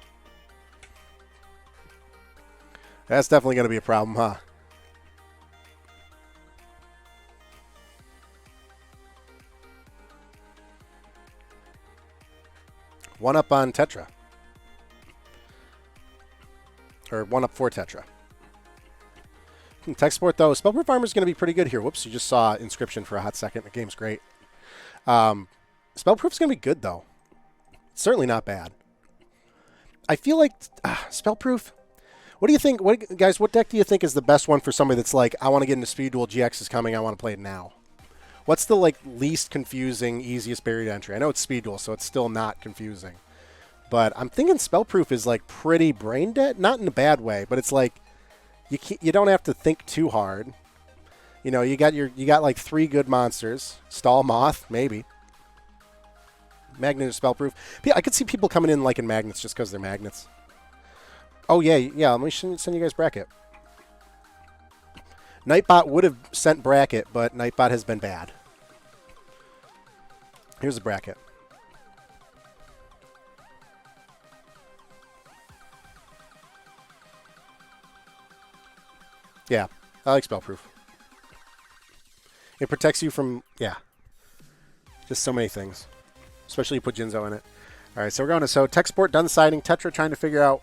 to be a problem, huh? One up on Tetra. Or 1 up for Tetra. Tech Sport, though. Spellproof Armor is going to be pretty good here. Whoops, you just saw Inscription for a hot second. The game's great. Spellproof is going to be good, though. Certainly not bad. I feel like Spellproof... What do you think? Guys, what deck do you think is the best one for somebody that's like, I want to get into Speed Duel, GX is coming, I want to play it now? What's the least confusing, easiest barrier to entry? I know it's Speed Duel, so it's still not confusing. But I'm thinking Spellproof is pretty brain dead, not in a bad way, but it's you don't have to think too hard. You know, you got 3 good monsters. Stall Moth, maybe. Magnet or Spellproof. I could see people coming in in magnets just because they're magnets. Oh yeah. Let me send you guys bracket. Nightbot would have sent bracket, but Nightbot has been bad. Here's the bracket. Yeah, I like Spellproof. It protects you from, just so many things. Especially you put Jinzo in it. All right, so we're going to, Tech Sport done siding. Tetra trying to figure out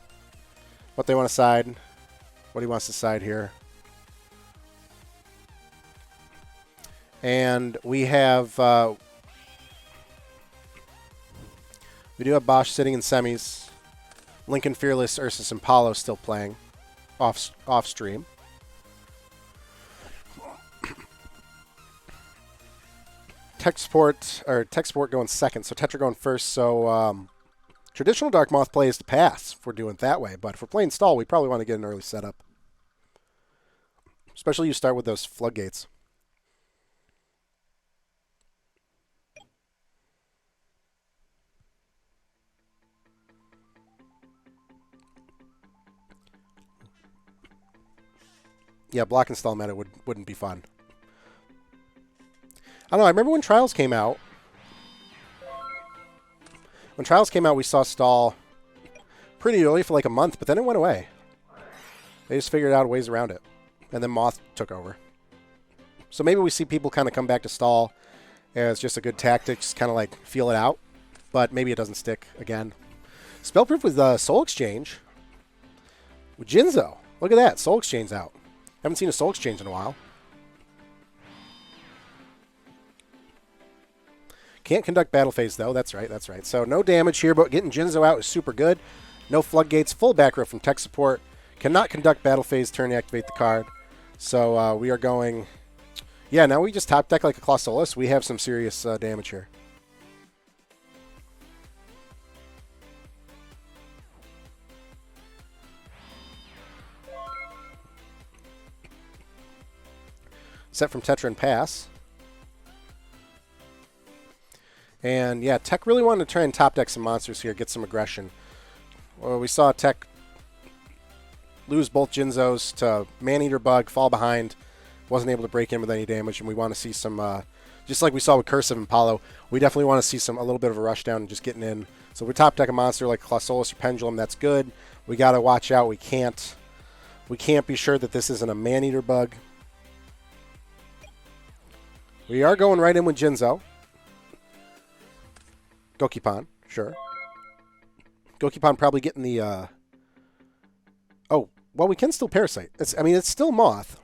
what they want to side. What he wants to side here. And we have, we do have Bausch sitting in semis. Lincoln Fearless, Ursus, and Paulo still playing off stream. Tech Sport going second, so Tetra going first. So traditional Dark Moth play is to pass if we're doing it that way. But if we're playing stall, we probably want to get an early setup. Especially you start with those floodgates. Yeah, block and stall meta wouldn't be fun. I don't know. I remember when Trials came out. When Trials came out, we saw stall pretty early for a month, but then it went away. They just figured out ways around it. And then Moth took over. So maybe we see people kind of come back to stall as just a good tactic, just kind of feel it out. But maybe it doesn't stick again. Spellproof with Soul Exchange. With Jinzo. Look at that. Soul Exchange out. Haven't seen a Soul Exchange in a while. Can't conduct battle phase, though. That's right. So no damage here, but getting Jinzo out is super good. No floodgates. Full back row from tech support. Cannot conduct battle phase, turn to activate the card. So we are going... Yeah, now we just top deck like a Clausolus. We have some serious damage here. Set from Tetra and pass. And yeah, Tech really wanted to try and top deck some monsters here, get some aggression. Well, we saw Tech lose both Jinzos to Maneater Bug, fall behind, wasn't able to break in with any damage, and we want to see some, just like we saw with Cursive and Paulo, we definitely want to see a little bit of a rush down and just getting in. So if we top deck a monster like Clausolus or Pendulum, that's good. We got to watch out. We can't be sure that this isn't a Maneater Bug. We are going right in with Jinzo. Gokipon, sure. Gokipon probably getting the... Oh, well, we can still Parasite. It's still Moth,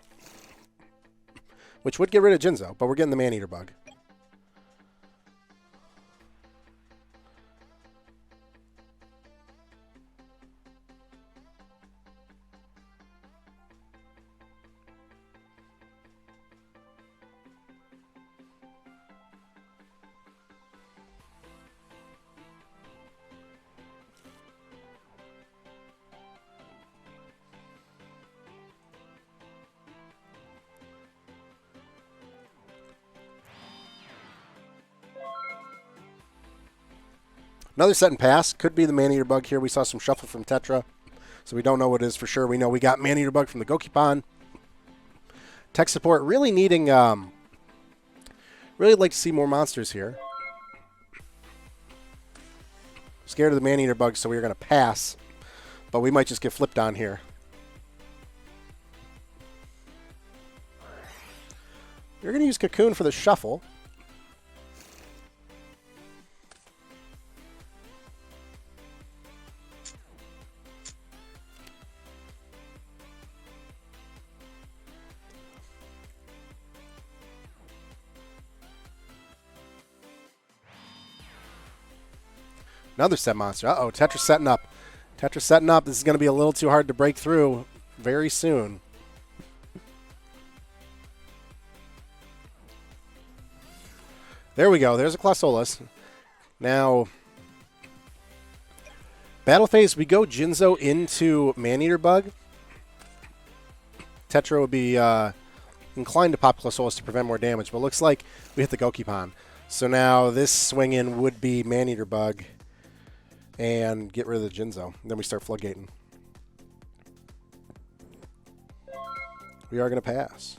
which would get rid of Jinzo, but we're getting the Maneater Bug. Another set and pass. Could be the Maneater Bug here. We saw some shuffle from Tetra, so we don't know what it is for sure. We know we got Maneater Bug from the Gokipon. Tech support really needing... really like to see more monsters here. Scared of the Maneater Bug, so we're going to pass. But we might just get flipped on here. We're going to use Cocoon for the shuffle. Another set monster. Uh-oh, Tetra's setting up. Tetra's setting up. This is going to be a little too hard to break through very soon. There we go. There's a Clausolus. Now, battle phase, we go Jinzo into Maneater Bug. Tetra would be inclined to pop Clausolus to prevent more damage, but looks like we hit the Gokipon. So now this swing in would be Maneater Bug and get rid of the Jinzo. Then we start floodgating. We are going to pass.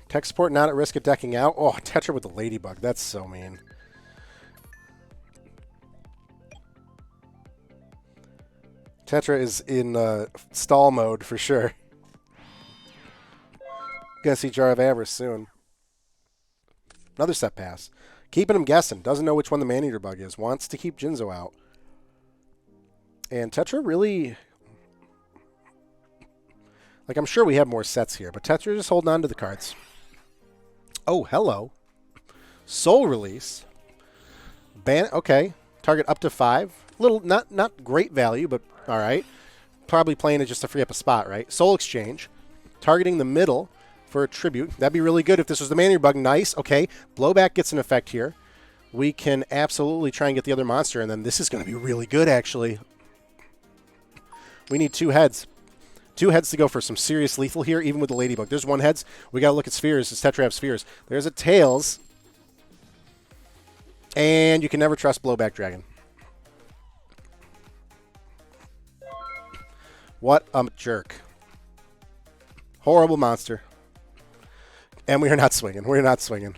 Tech support not at risk of decking out. Oh, Tetra with the Ladybug. That's so mean. Tetra is in stall mode for sure. Gonna see Jar of Avarice soon. Another set pass. Keeping him guessing. Doesn't know which one the Maneater Bug is. Wants to keep Jinzo out. And Tetra really... Like, I'm sure we have more sets here, but Tetra just holding on to the cards. Oh, hello. Soul Release. Okay. Target up to 5. Little, not great value, but all right. Probably playing it just to free up a spot, right? Soul Exchange. Targeting the middle for a tribute. That'd be really good if this was the Maneater Bug. Nice. Okay. Blowback gets an effect here. We can absolutely try and get the other monster, and then this is going to be really good, actually. We need 2 heads. 2 heads to go for some serious lethal here, even with the Ladybug. There's 1 heads. We got to look at spheres. Does Tetra have spheres? There's a Tails. And you can never trust Blowback Dragon. What a jerk. Horrible monster. And we are not swinging. We're not swinging.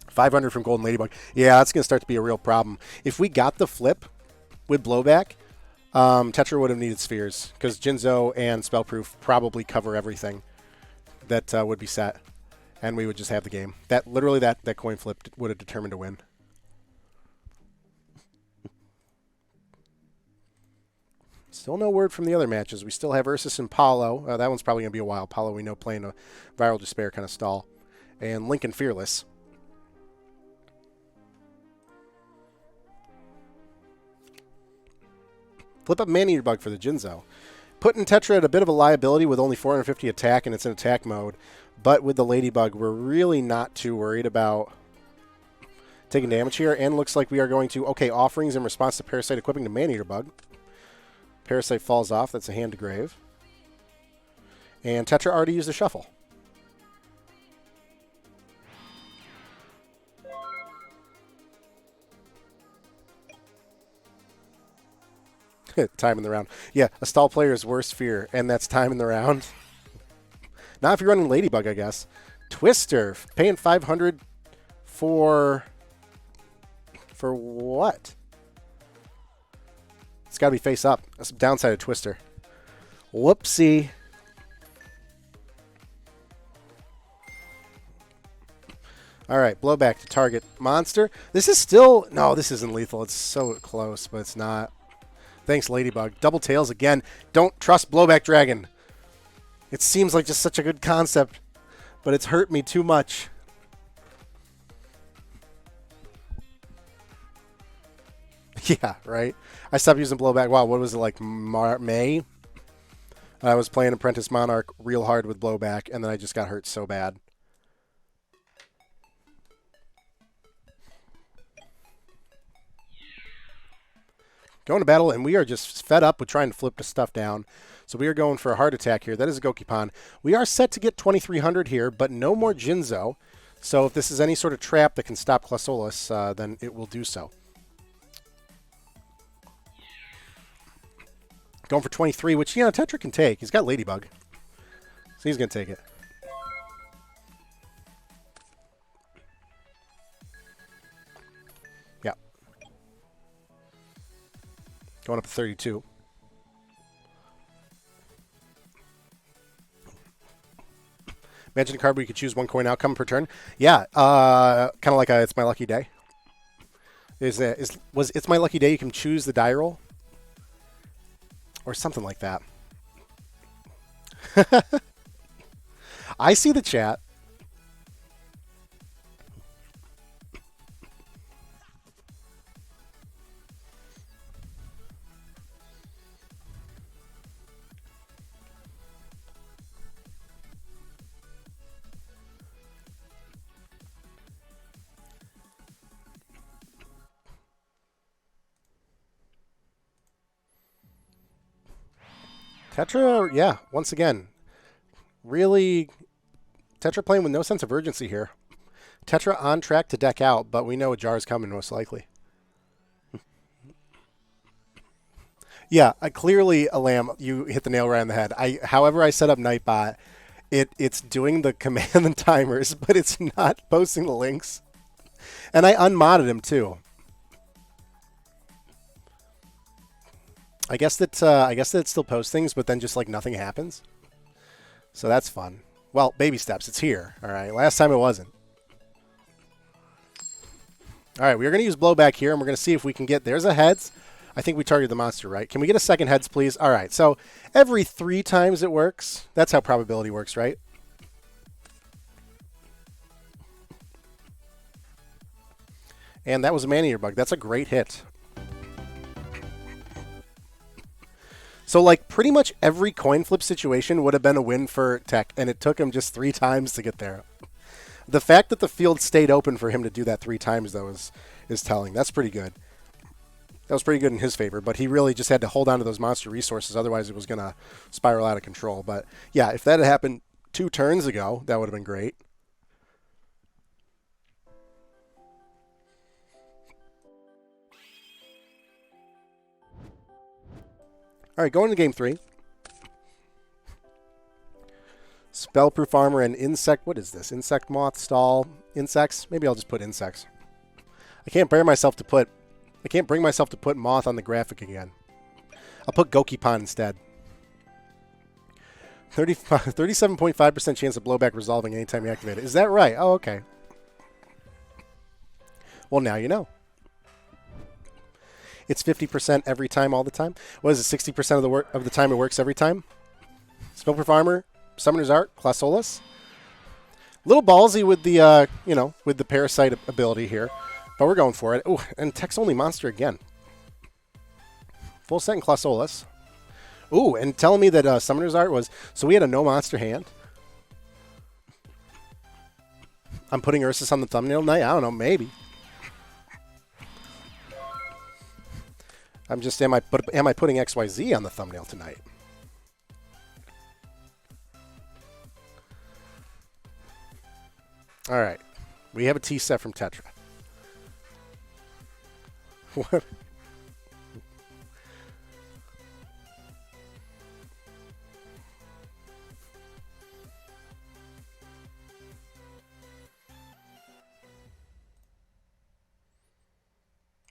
500 from Golden Ladybug. Yeah, that's going to start to be a real problem. If we got the flip with Blowback, Tetra would have needed spheres because Jinzo and Spellproof probably cover everything that would be set, and we would just have the game. Literally that coin flip would have determined a win. Still no word from the other matches. We still have Ursus and Paulo. That one's probably going to be a while. Paulo, we know, playing a Viral Despair kind of stall. And Lincoln Fearless. Flip up Maneater Bug for the Jinzo. Putting Tetra at a bit of a liability with only 450 attack, and it's in attack mode. But with the Ladybug, we're really not too worried about taking damage here. And looks like we are going to, okay, offerings in response to Parasite equipping to Maneater Bug. Parasite falls off. That's a hand to grave. And Tetra already used a shuffle. Time in the round. Yeah, a stall player's worst fear, and that's time in the round. Not if you're running Ladybug, I guess. Twister, paying 500 for what? It's got to be face up. That's the downside of Twister. Whoopsie. All right, blowback to target monster. This is still... No, this isn't lethal. It's so close, but it's not. Thanks, Ladybug. Double tails again. Don't trust blowback dragon. It seems like just such a good concept, but it's hurt me too much. Yeah, right? I stopped using blowback. Wow, what was it, like May? I was playing Apprentice Monarch real hard with blowback, and then I just got hurt so bad. Going to battle, and we are just fed up with trying to flip the stuff down. So we are going for a heart attack here. That is a Gokipon. We are set to get 2,300 here, but no more Jinzo. So if this is any sort of trap that can stop Clausolus, then it will do so. Going for 23, which, you know, Tetra can take. He's got Ladybug. So he's going to take it. Yeah. Going up to 32. Imagine a card where you could choose one coin outcome per turn. Yeah, kind of like a It's My Lucky Day. Was It's My Lucky Day you can choose the die roll? Or something like that. I see the chat. Tetra, yeah, once again, really, Tetra playing with no sense of urgency here. Tetra on track to deck out, but we know a jar is coming most likely. Yeah, clearly, Lamb, you hit the nail right on the head. However I set up Nightbot, it's doing the command and timers, but it's not posting the links. And I unmodded him too. I guess that it still posts things, but then just like nothing happens. So that's fun. Well, baby steps. It's here. All right. Last time it wasn't. All right. We are going to use blowback here, and we're going to see if we can get. There's a heads. I think we targeted the monster, right? Can we get a second heads, please? All right. So every 3 times it works. That's how probability works, right? And that was a man-eater bug. That's a great hit. So, like, pretty much every coin flip situation would have been a win for Tech, and it took him just 3 times to get there. The fact that the field stayed open for him to do that 3 times, though, is telling. That's pretty good. That was pretty good in his favor, but he really just had to hold on to those monster resources. Otherwise, it was going to spiral out of control. But, yeah, if that had happened 2 turns ago, that would have been great. All right, going to game 3. Spellproof armor and insect. What is this? Insect moth stall insects. Maybe I'll just put insects. I can't bring myself to put moth on the graphic again. I'll put Gokipon instead. 37.5% chance of blowback resolving anytime you activate it. Is that right? Oh, okay. Well, now you know. It's 50% every time, all the time. What is it? 60% of the time it works every time. Spellproof armor, Summoner's Art, Clausolus. Little ballsy with the with the parasite ability here, but we're going for it. Oh, and text only monster again. Full set and Clausolus. Ooh, and telling me that Summoner's Art was so we had a no monster hand. I'm putting Ursus on the thumbnail tonight. I don't know, maybe. I'm just, am I putting XYZ on the thumbnail tonight? All right. We have a T set from Tetra. What?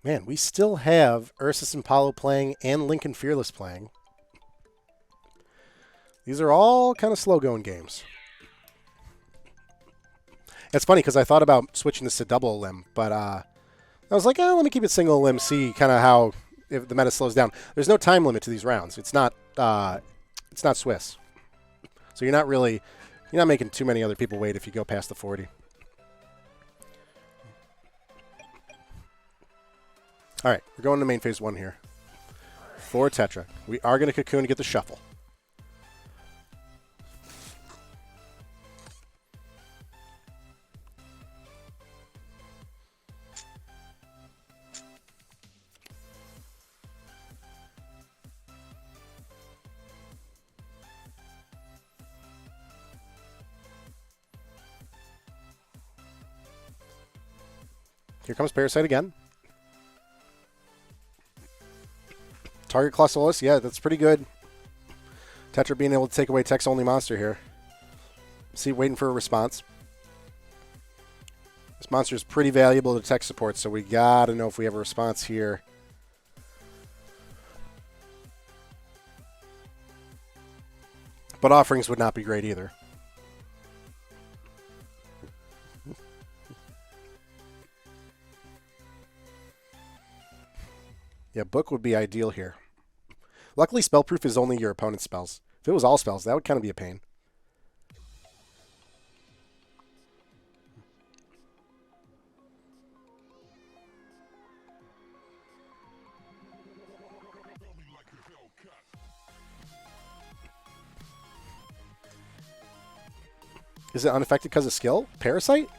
Man, we still have Ursus and Paulo playing and Lincoln Fearless playing. These are all kind of slow-going games. It's funny because I thought about switching this to double limb, but I was like, let me keep it single limb, see kind of how if the meta slows down. There's no time limit to these rounds. It's not Swiss, so you're not making too many other people wait if you go past the 40. All right, we're going to main phase 1 here. For Tetra. We are going to cocoon to get the shuffle. Here comes Parasite again. Target Clausolus, yeah, that's pretty good. Tetra being able to take away text-only monster here. See, waiting for a response. This monster is pretty valuable to text support, so we gotta know if we have a response here. But offerings would not be great either. Yeah, book would be ideal here. Luckily, spellproof is only your opponent's spells. If it was all spells, that would kind of be a pain. Is it unaffected because of skill? Parasite?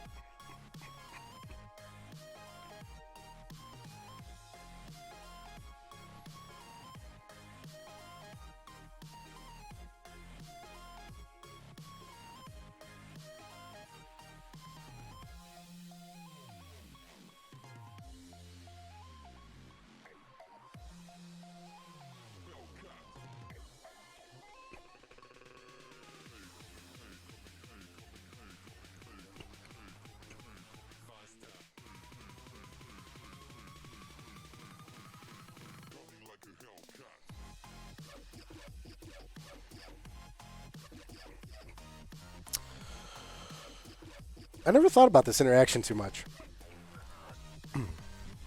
I never thought about this interaction too much.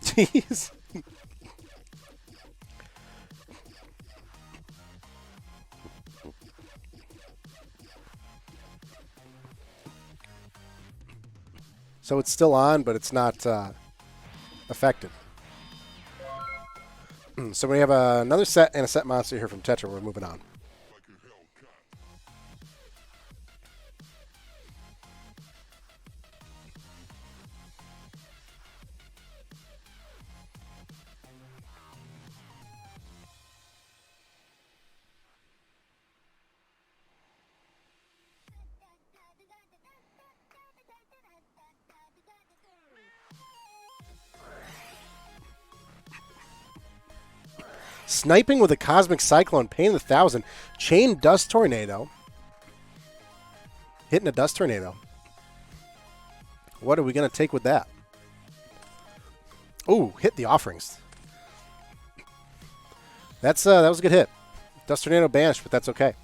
Jeez. So it's still on, but it's not effective. So we have another set and a set monster here from Tetra. We're moving on. Sniping with a Cosmic Cyclone, paying 1,000. Chain Dust Tornado. Hitting a Dust Tornado. What are we going to take with that? Ooh, hit the offerings. That was a good hit. Dust Tornado banished, but that's okay.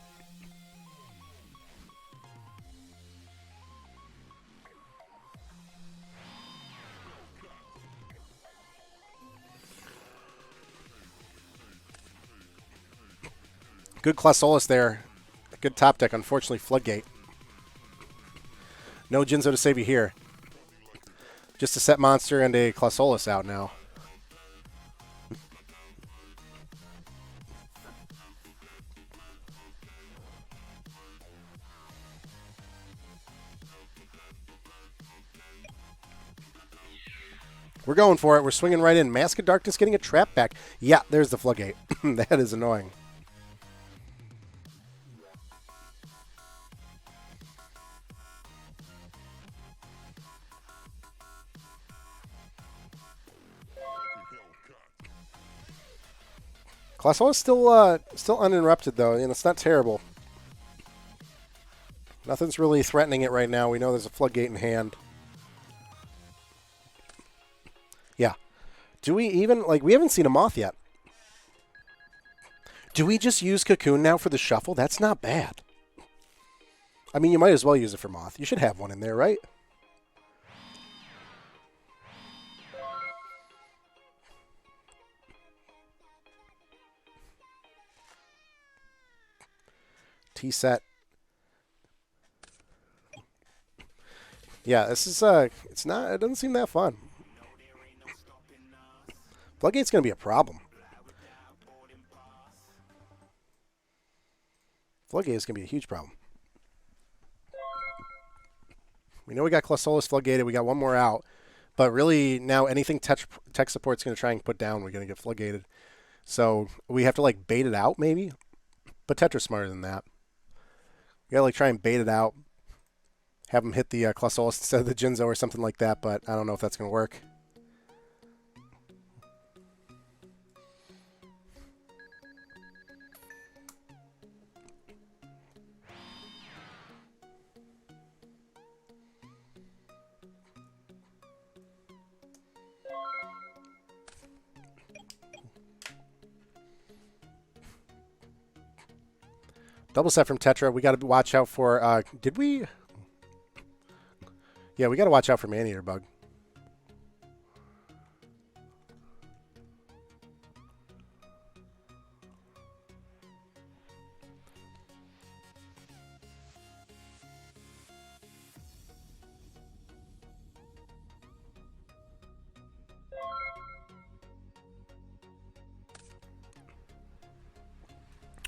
Good Clausolus there. Good top deck. Unfortunately, Floodgate. No Jinzo to save you here. Just a set monster and a Clausolus out now. We're going for it. We're swinging right in. Mask of Darkness getting a trap back. Yeah, there's the Floodgate. That is annoying. Classo is still uninterrupted, though, and it's not terrible. Nothing's really threatening it right now. We know there's a floodgate in hand. Yeah. Do we even, like, we haven't seen a moth yet. Do we just use Cocoon now for the shuffle? That's not bad. I mean, you might as well use it for moth. You should have one in there, right? T-set. Yeah, this is, it's not, it doesn't seem that fun. Floodgate's going to be a problem. Floodgate is going to be a huge problem. We know we got Classolis floodgated. We got one more out. But really, now anything tech support's going to try and put down, we're going to get floodgated. So we have to, like, bait it out, maybe? But Tetra's smarter than that. We got to, like, try and bait it out. Have him hit the Classolis instead of the Jinzo or something like that, but I don't know if that's going to work. Double set from Tetra. We got to watch out for, did we? Yeah, we got to watch out for Maneater Bug.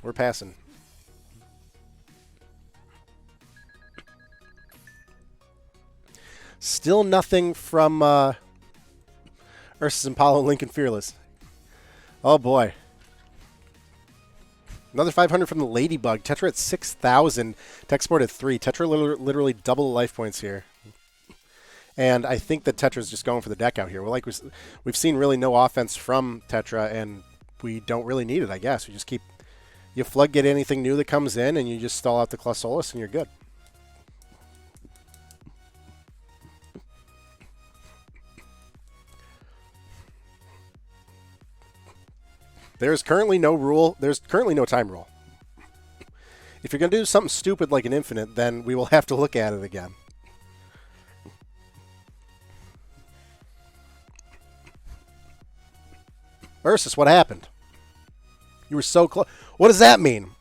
We're passing. Still nothing from Ursus and Apollo, Lincoln Fearless. Oh, boy. Another 500 from the Ladybug. Tetra at 6,000. Tech Sport at 3. Tetra literally double the life points here. And I think that Tetra's just going for the deck out here. Well, like we've seen really no offense from Tetra, and we don't really need it, I guess. We just keep... You floodgate anything new that comes in, and you just stall out the Classolis, and you're good. There's currently no rule. There's currently no time rule. If you're going to do something stupid like an infinite, then we will have to look at it again. Ursus, what happened? You were so close. What does that mean?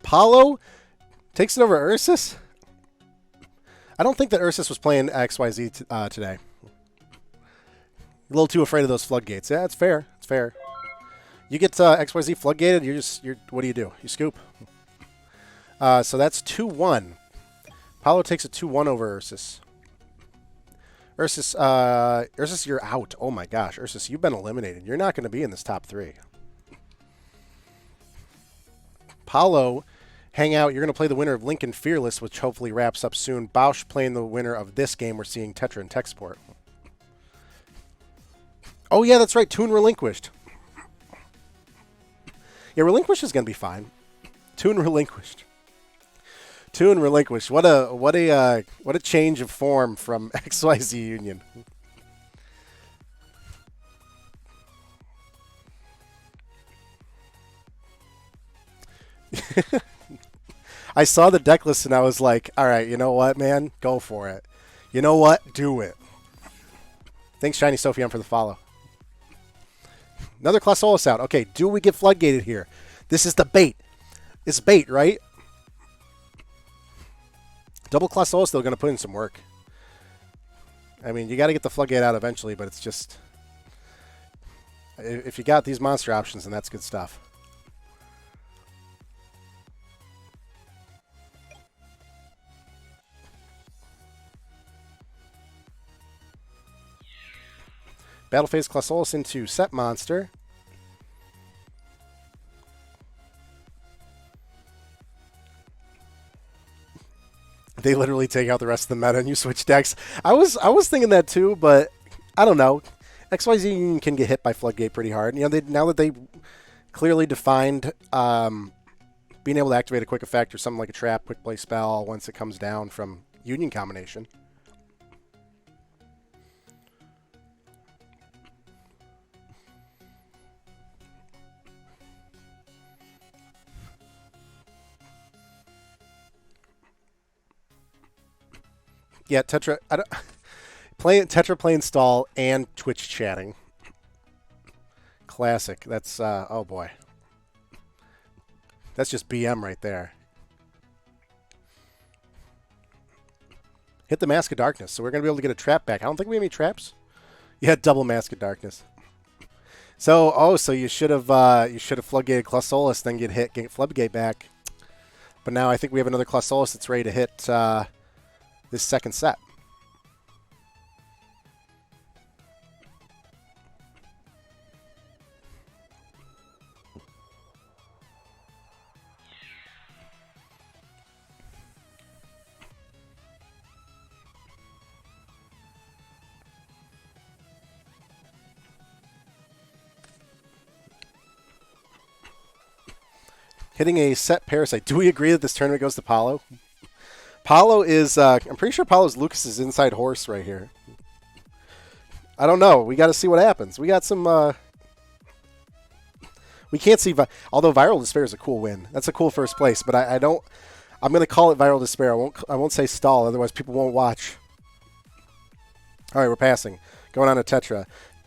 Paulo takes it over Ursus? I don't think that Ursus was playing XYZ today. A little too afraid of those floodgates. Yeah, it's fair. It's fair. You get XYZ floodgated, you're what do? You scoop. So that's 2-1. Paulo takes a 2-1 over Ursus. Ursus, you're out. Oh my gosh, Ursus, you've been eliminated. You're not going to be in this top 3. Paulo, hang out. You're going to play the winner of Lincoln Fearless, which hopefully wraps up soon. Bausch playing the winner of this game. We're seeing Tetra and Tech Sport. Oh, yeah, that's right. Toon Relinquished. Yeah, Relinquished is going to be fine. Toon Relinquished. Toon Relinquished. What a change of form from XYZ Union. I saw the deck list and I was like, all right, you know what, man? Go for it. You know what? Do it. Thanks, Shiny Sophion, for the follow. Another Classolis out. Okay, do we get floodgated here? This is the bait. It's bait, right? Double Classolis, they're going to put in some work. I mean, you got to get the floodgate out eventually, but it's just... If you got these monster options, then that's good stuff. Battle phase Classolis into Set Monster. They literally take out the rest of the meta and you switch decks. I was thinking that too, but I don't know. XYZ can get hit by Floodgate pretty hard. You know, now that they clearly defined being able to activate a quick effect or something like a trap, quick play spell once it comes down from Union combination. Yeah, Tetra. Tetra playing stall and Twitch chatting. Classic. That's oh boy. That's just BM right there. Hit the Mask of Darkness, so we're gonna be able to get a trap back. I don't think we have any traps. Yeah, double Mask of Darkness. So so you should have floodgated Clausolis, then get floodgate back. But now I think we have another Clausolis that's ready to hit this second set. Hitting a set Parasite. Do we agree that this tournament goes to Paulo? Paulo is, I'm pretty sure Paulo's Lucas's inside horse right here. I don't know. We got to see what happens. We got some, we can't see, although Viral Despair is a cool win. That's a cool first place, but I don't, I'm going to call it Viral Despair. I won't say stall, otherwise people won't watch. All right, we're passing. Going on to Tetra.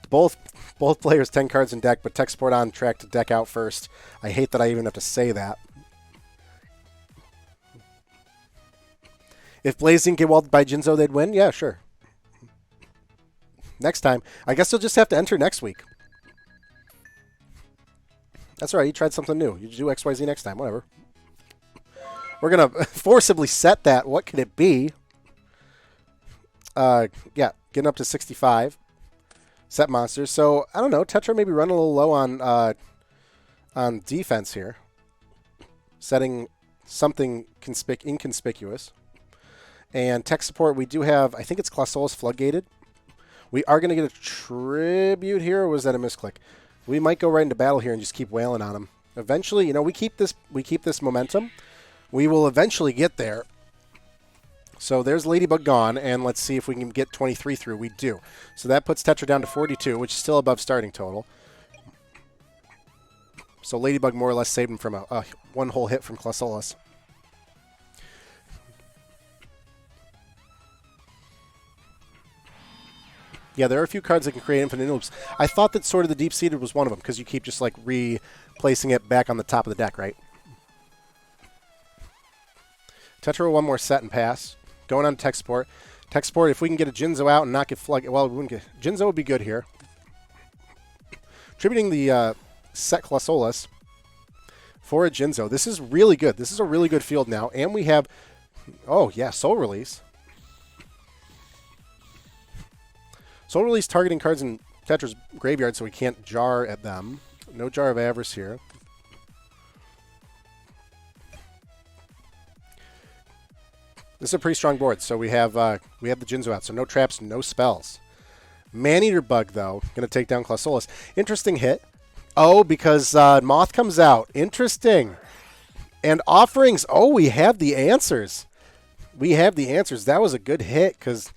Both players 10 cards in deck, but tech support on track to deck out first. I hate that I even have to say that. If Blaze didn't get walled by Jinzo, they'd win? Yeah, sure. Next time. I guess you'll just have to enter next week. That's all right. You tried something new. You do XYZ next time. Whatever. We're going to forcibly set that. What could it be? Yeah, getting up to 65. Set monsters. So, I don't know. Tetra maybe run a little low on defense here. Setting something inconspicuous. And tech support, we do have, I think it's Clausolis floodgated. We are going to get a tribute here, or was that a misclick? We might go right into battle here and just keep wailing on them. Eventually, you know, we keep this momentum. We will eventually get there. So there's Ladybug gone, and let's see if we can get 23 through. We do. So that puts Tetra down to 42, which is still above starting total. So Ladybug more or less saved him from a one whole hit from Clausolis. Yeah, there are a few cards that can create infinite loops. I thought that sort of the deep-seated was one of them, because you keep just like replacing it back on the top of the deck, right? Tetra one more set and pass. Going on to tech support. Tech support, if we can get a Jinzo out and not get flooded, well, we wouldn't get Jinzo would be good here. Tributing the set Clausolis for a Jinzo. This is really good. This is a really good field now, and we have, oh yeah, Soul Release. Soul Release targeting cards in Tetra's graveyard so we can't jar at them. No Jar of Avarice here. This is a pretty strong board, so we have the Jinzo out, so no traps, no spells. Maneater Bug, though, going to take down Clausolis. Interesting hit. Oh, because Moth comes out. Interesting. And Offerings. Oh, we have the answers. We have the answers. That was a good hit because,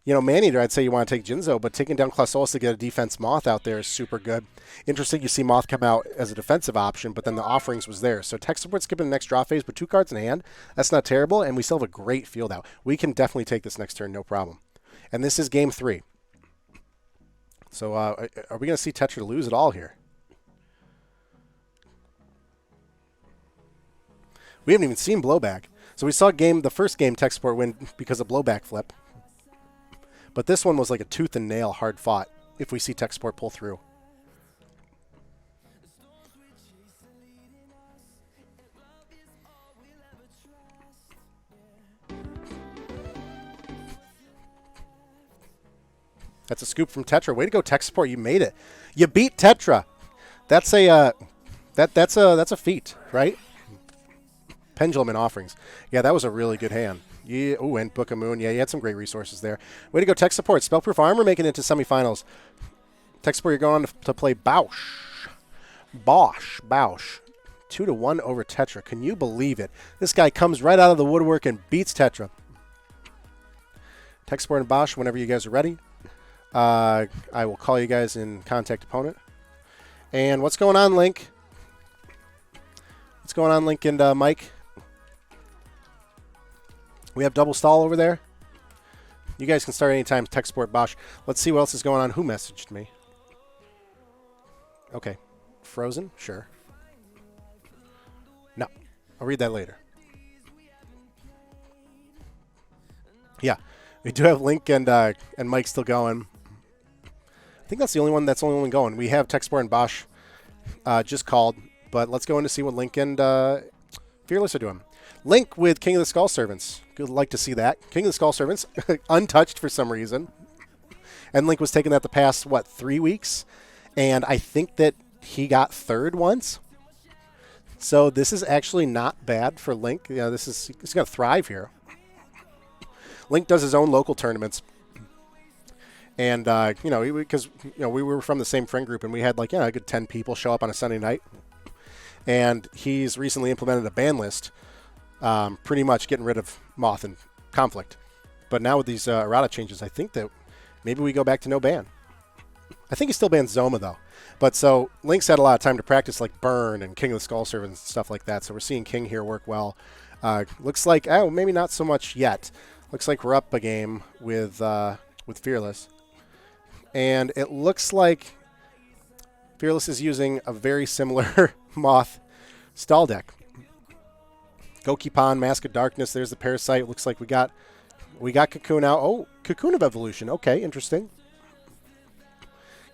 you know, Maneater, I'd say you want to take Jinzo, but taking down Clausolis to get a defense Moth out there is super good. Interesting you see Moth come out as a defensive option, but then the Offerings was there. So tech support skipping the next draw phase, but 2 cards in hand. That's not terrible, and we still have a great field out. We can definitely take this next turn, no problem. And this is game 3. So are we going to see Tetra lose it all here? We haven't even seen blowback. So we saw the first game tech support win because of blowback flip. But this one was like a tooth and nail hard fought if we see tech support pull through. That's a scoop from Tetra. Way to go, tech support. You made it. You beat Tetra. That's a that's a feat, right? Pendulum and Offerings. Yeah, that was a really good hand. Yeah. Oh, and Book of Moon. Yeah, you had some great resources there. Way to go, Tech Support. Spellproof Armor making it to semifinals. Tech Support, you're going on to play Bausch. Bausch. 2-1 over Tetra. Can you believe it? This guy comes right out of the woodwork and beats Tetra. Tech Support and Bausch, whenever you guys are ready. I will call you guys in contact opponent. And what's going on, Link? What's going on, Link and Mike? We have double stall over there. You guys can start anytime. Tech Support, Bausch. Let's see what else is going on. Who messaged me? Okay. Frozen? Sure. No. I'll read that later. Yeah. We do have Link and Mike still going. I think that's the only one going. We have Tech Support and Bausch just called, but let's go in to see what Link and Fearless are doing. Link with King of the Skull Servants. Good, like to see that. King of the Skull Servants, untouched for some reason. And Link was taking that the past, 3 weeks? And I think that he got third once. So this is actually not bad for Link. Yeah, he's going to thrive here. Link does his own local tournaments. And, because we were from the same friend group, and we had, a good 10 people show up on a Sunday night. And he's recently implemented a ban list, pretty much getting rid of Moth and Conflict. But now with these errata changes, I think that maybe we go back to no ban. I think he still bans Zoma, though. But so Link's had a lot of time to practice, like Burn and King of the Skull Servants and stuff like that. So we're seeing King here work well. Looks like, maybe not so much yet. Looks like we're up a game with Fearless. And it looks like Fearless is using a very similar Moth stall deck. Gokipon, Mask of Darkness, there's the Parasite. Looks like we got Cocoon out. Oh, Cocoon of Evolution. Okay, interesting.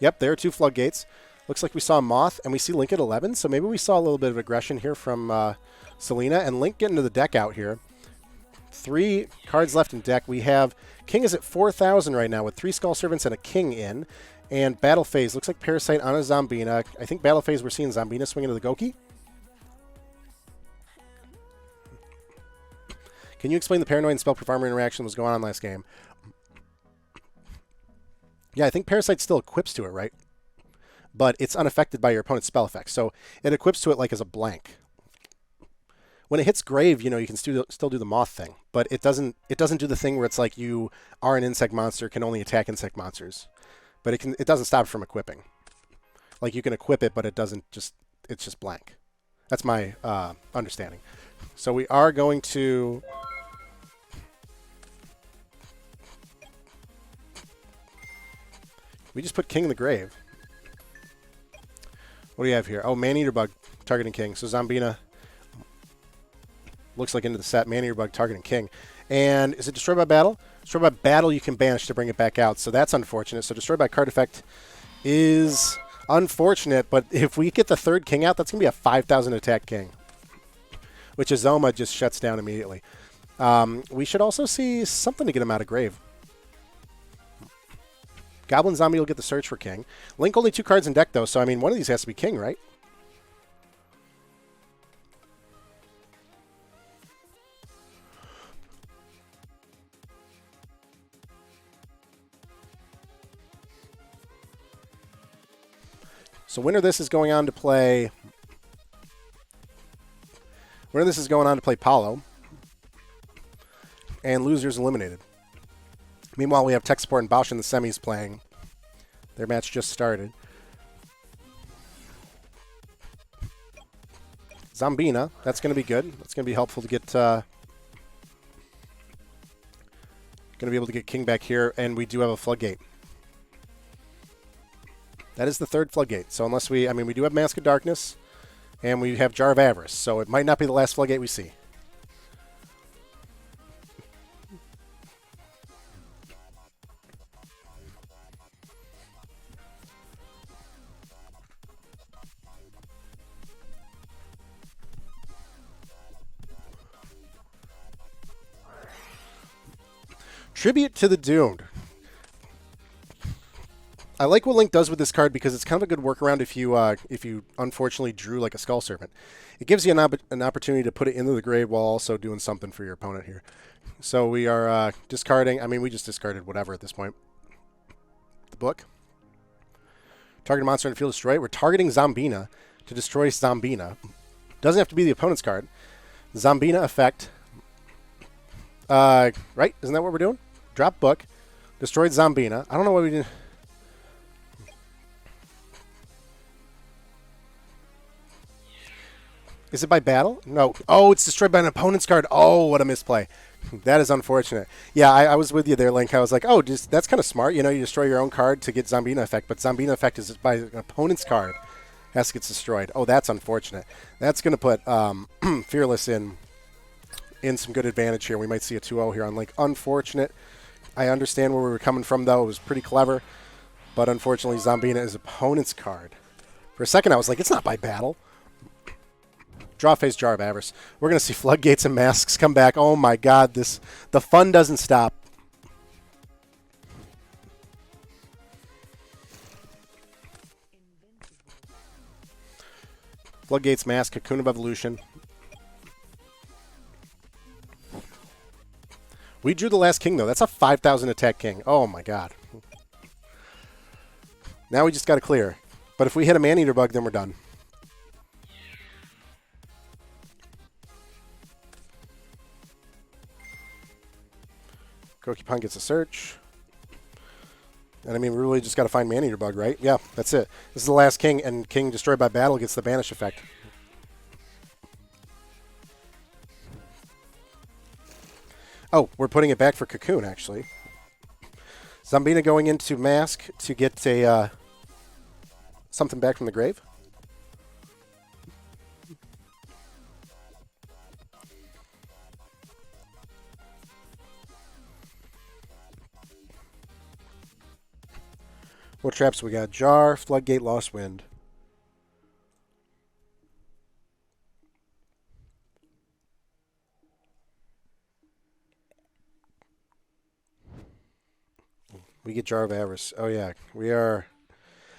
Yep, there are 2 Floodgates. Looks like we saw Moth, and we see Link at 11, so maybe we saw a little bit of aggression here from Selena, and Link getting to the deck out here. 3 cards left in deck. We have King is at 4,000 right now with 3 Skull Servants and a King in, and Battle Phase. Looks like Parasite on a Zombina. I think Battle Phase we're seeing Zombina swing into the Goki. Can you explain the Paranoid and Spellproof Armor interaction that was going on last game? Yeah, I think Parasite still equips to it, right? But it's unaffected by your opponent's spell effects. So it equips to it like as a blank. When it hits Grave, you can still do the Moth thing. But it doesn't do the thing where it's like you are an insect monster, can only attack insect monsters. But it doesn't stop it from equipping. Like you can equip it, but it's just blank. That's my understanding. So we are going to... We just put King in the grave. What do you have here? Oh, Man-Eater Bug targeting King. So Zombina looks like into the set. Man-Eater Bug targeting King. And is it Destroy by Battle? Destroy by Battle you can banish to bring it back out. So that's unfortunate. So Destroy by Card Effect is unfortunate. But if we get the 3rd King out, that's going to be a 5,000 attack King. Which Azoma just shuts down immediately. We should also see something to get him out of grave. Goblin Zombie will get the search for King. Link only 2 cards in deck, though, so, one of these has to be King, right? So winner this is going on to play... Winner this is going on to play Paulo. And loser's eliminated. Meanwhile, we have Tech Support and Bausch in the semis playing. Their match just started. Zombina, that's going to be good. That's going to be helpful to get... going to be able to get King back here, and we do have a Floodgate. That is the 3rd Floodgate. So unless we... we do have Mask of Darkness, and we have Jar of Avarice. So it might not be the last Floodgate we see. Tribute to the Doomed. I like what Link does with this card because it's kind of a good workaround if you unfortunately drew like a Skull Servant. It gives you an opportunity to put it into the grave while also doing something for your opponent here. So we are discarding. I mean, we just discarded whatever at this point. The book. Target a monster in the field, destroy it. We're targeting Zombina to destroy Zombina. Doesn't have to be the opponent's card. Zombina effect. Right? Isn't that what we're doing? Drop book. Destroyed Zombina. I don't know what we did. Is it by battle? No. Oh, it's destroyed by an opponent's card. Oh, what a misplay. That is unfortunate. Yeah, I was with you there, Link. I was like, oh, that's kind of smart. You know, you destroy your own card to get Zombina effect, but Zombina effect is by an opponent's card. Has to get destroyed. Oh, that's unfortunate. That's going to put Fearless in some good advantage here. We might see a 2-0 here on Link. Unfortunate. I understand where we were coming from, though. It was pretty clever. But unfortunately, Zombina is opponent's card. For a second, I was like, it's not by battle. Draw phase, Jar of Avarice. We're going to see Floodgates and Masks come back. Oh, my God. The fun doesn't stop. Floodgates, Mask, Cocoon of Evolution. We drew the last king, though. That's a 5,000 attack king. Oh, my God. Now we just got to clear. But if we hit a Maneater Bug, then we're done. Gorky gets a search. And I mean, we really just got to find Maneater Bug, right? Yeah, that's it. This is the last king, and king destroyed by battle gets the banish effect. Oh, we're putting it back for Cocoon, actually. Zombina going into Mask to get a something back from the grave. What traps we got? Jar, Floodgate, Lost Wind. We get Jar of Avarice. Oh, yeah. We are...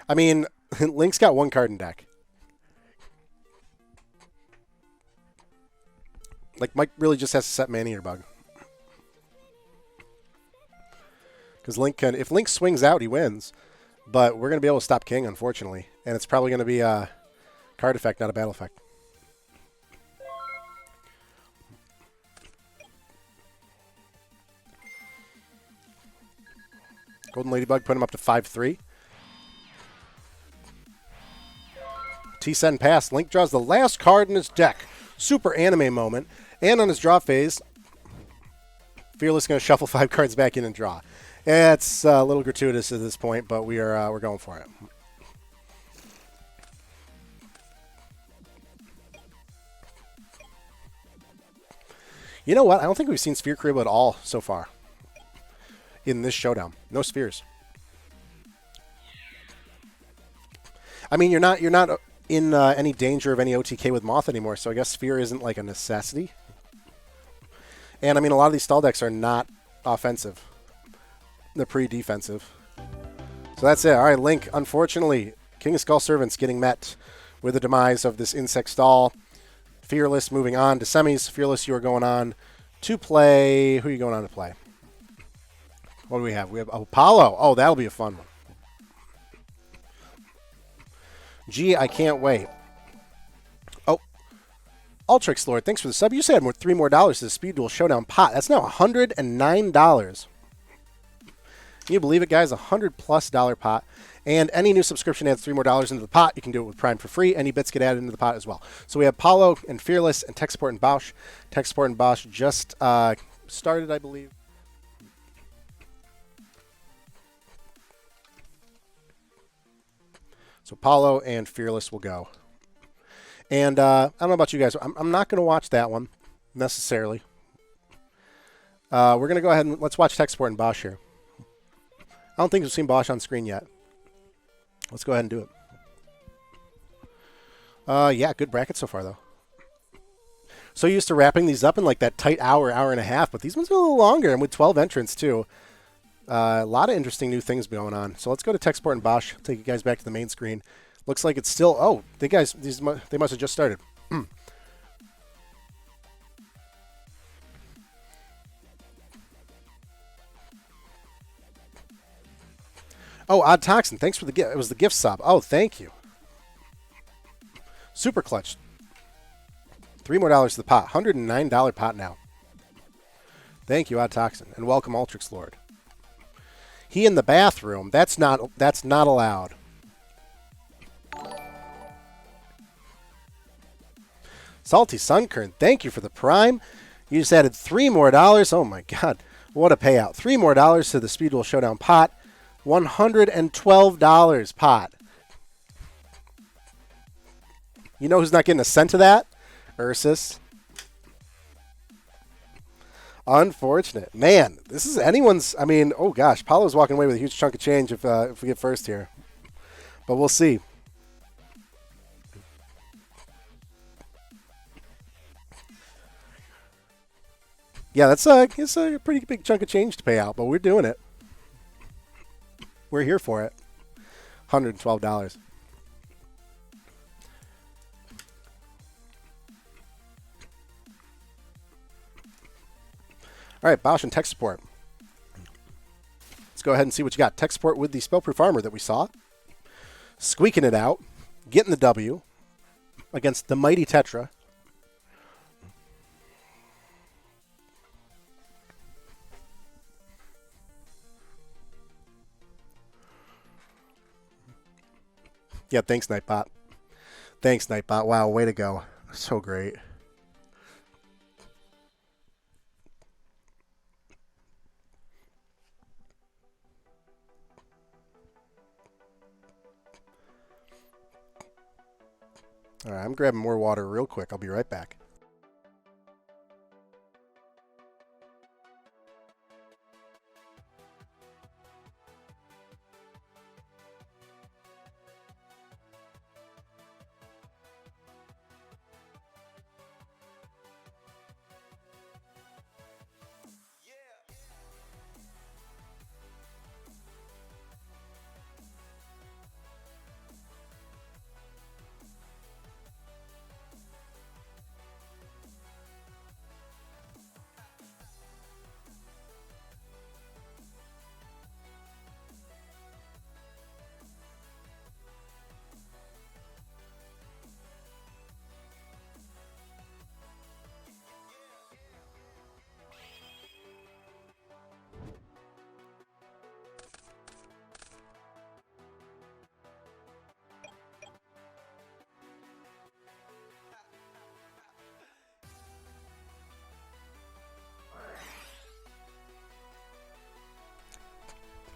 I mean, Link's got one card in deck. Like, Mike really just has to set Maneater Bug. Because Link can... If Link swings out, he wins. But we're going to be able to stop King, unfortunately. And it's probably going to be a card effect, not a battle effect. Golden Ladybug, put him up to 5-3. T-Sen pass. Link draws the last card in his deck. Super anime moment. And on his draw phase, Fearless going to shuffle 5 cards back in and draw. It's a little gratuitous at this point, but we're going for it. You know what? I don't think we've seen Sphere Karibo at all so far in this showdown. No spheres. I mean, you're not in any danger of any OTK with Moth anymore, so I guess Sphere isn't like a necessity. And I mean, a lot of these stall decks are not offensive. They're pretty defensive. So that's it. All right, Link, unfortunately, King of Skull Servants getting met with the demise of this insect stall. Fearless moving on to semis. Fearless, you are going on to play. Who are you going on to play? What do we have? We have Apollo. Oh, that'll be a fun one. Gee, I can't wait. Oh, Ultrix Lord, thanks for the sub. You said $3 more to the Speed Duel Showdown pot. That's now $109. Can you believe it, guys? $100+ pot. And any new subscription adds $3 more into the pot. You can do it with Prime for free. Any bits get added into the pot as well. So we have Paulo and Fearless and Tech Support and Bausch. Tech Support and Bausch just started, I believe. So Paulo and Fearless will go. And I don't know about you guys. I'm not going to watch that one necessarily. We're going to go ahead and let's watch Tech Support and Bausch here. I don't think we've seen Bausch on screen yet. Let's go ahead and do it. Yeah, good bracket so far, though. So used to wrapping these up in like that tight hour and a half, but these ones are a little longer, and with 12 entrants, too. A lot of interesting new things going on. So let's go to tech support and Bausch. I'll take you guys back to the main screen. Looks like it's still. Oh, they must have just started. Oh, Odd Toxin. Thanks for the gift. It was the gift sub. Oh, thank you. Super clutch. $3 more to the pot. $109 pot now. Thank you, Odd Toxin, and welcome, Ultrix Lord. He in the bathroom. That's not allowed. Salty Sunkern, thank you for the prime. You just added $3 more. Oh my God, what a payout! $3 more to the Speed Duel Showdown pot. $112 pot. You know who's not getting a cent of that? Ursus. Unfortunate. Man, this is anyone's. I mean, oh gosh, Paulo's walking away with a huge chunk of change if we get first here. But we'll see. Yeah, it's a pretty big chunk of change to pay out, but we're doing it. We're here for it. $112. All right, Bausch and tech support. Let's go ahead and see what you got. Tech support with the spellproof armor that we saw. Squeaking it out. Getting the W against the mighty Tetra. Yeah, thanks, Nightbot. Thanks, Nightbot. Wow, way to go. So great. All right, I'm grabbing more water real quick. I'll be right back.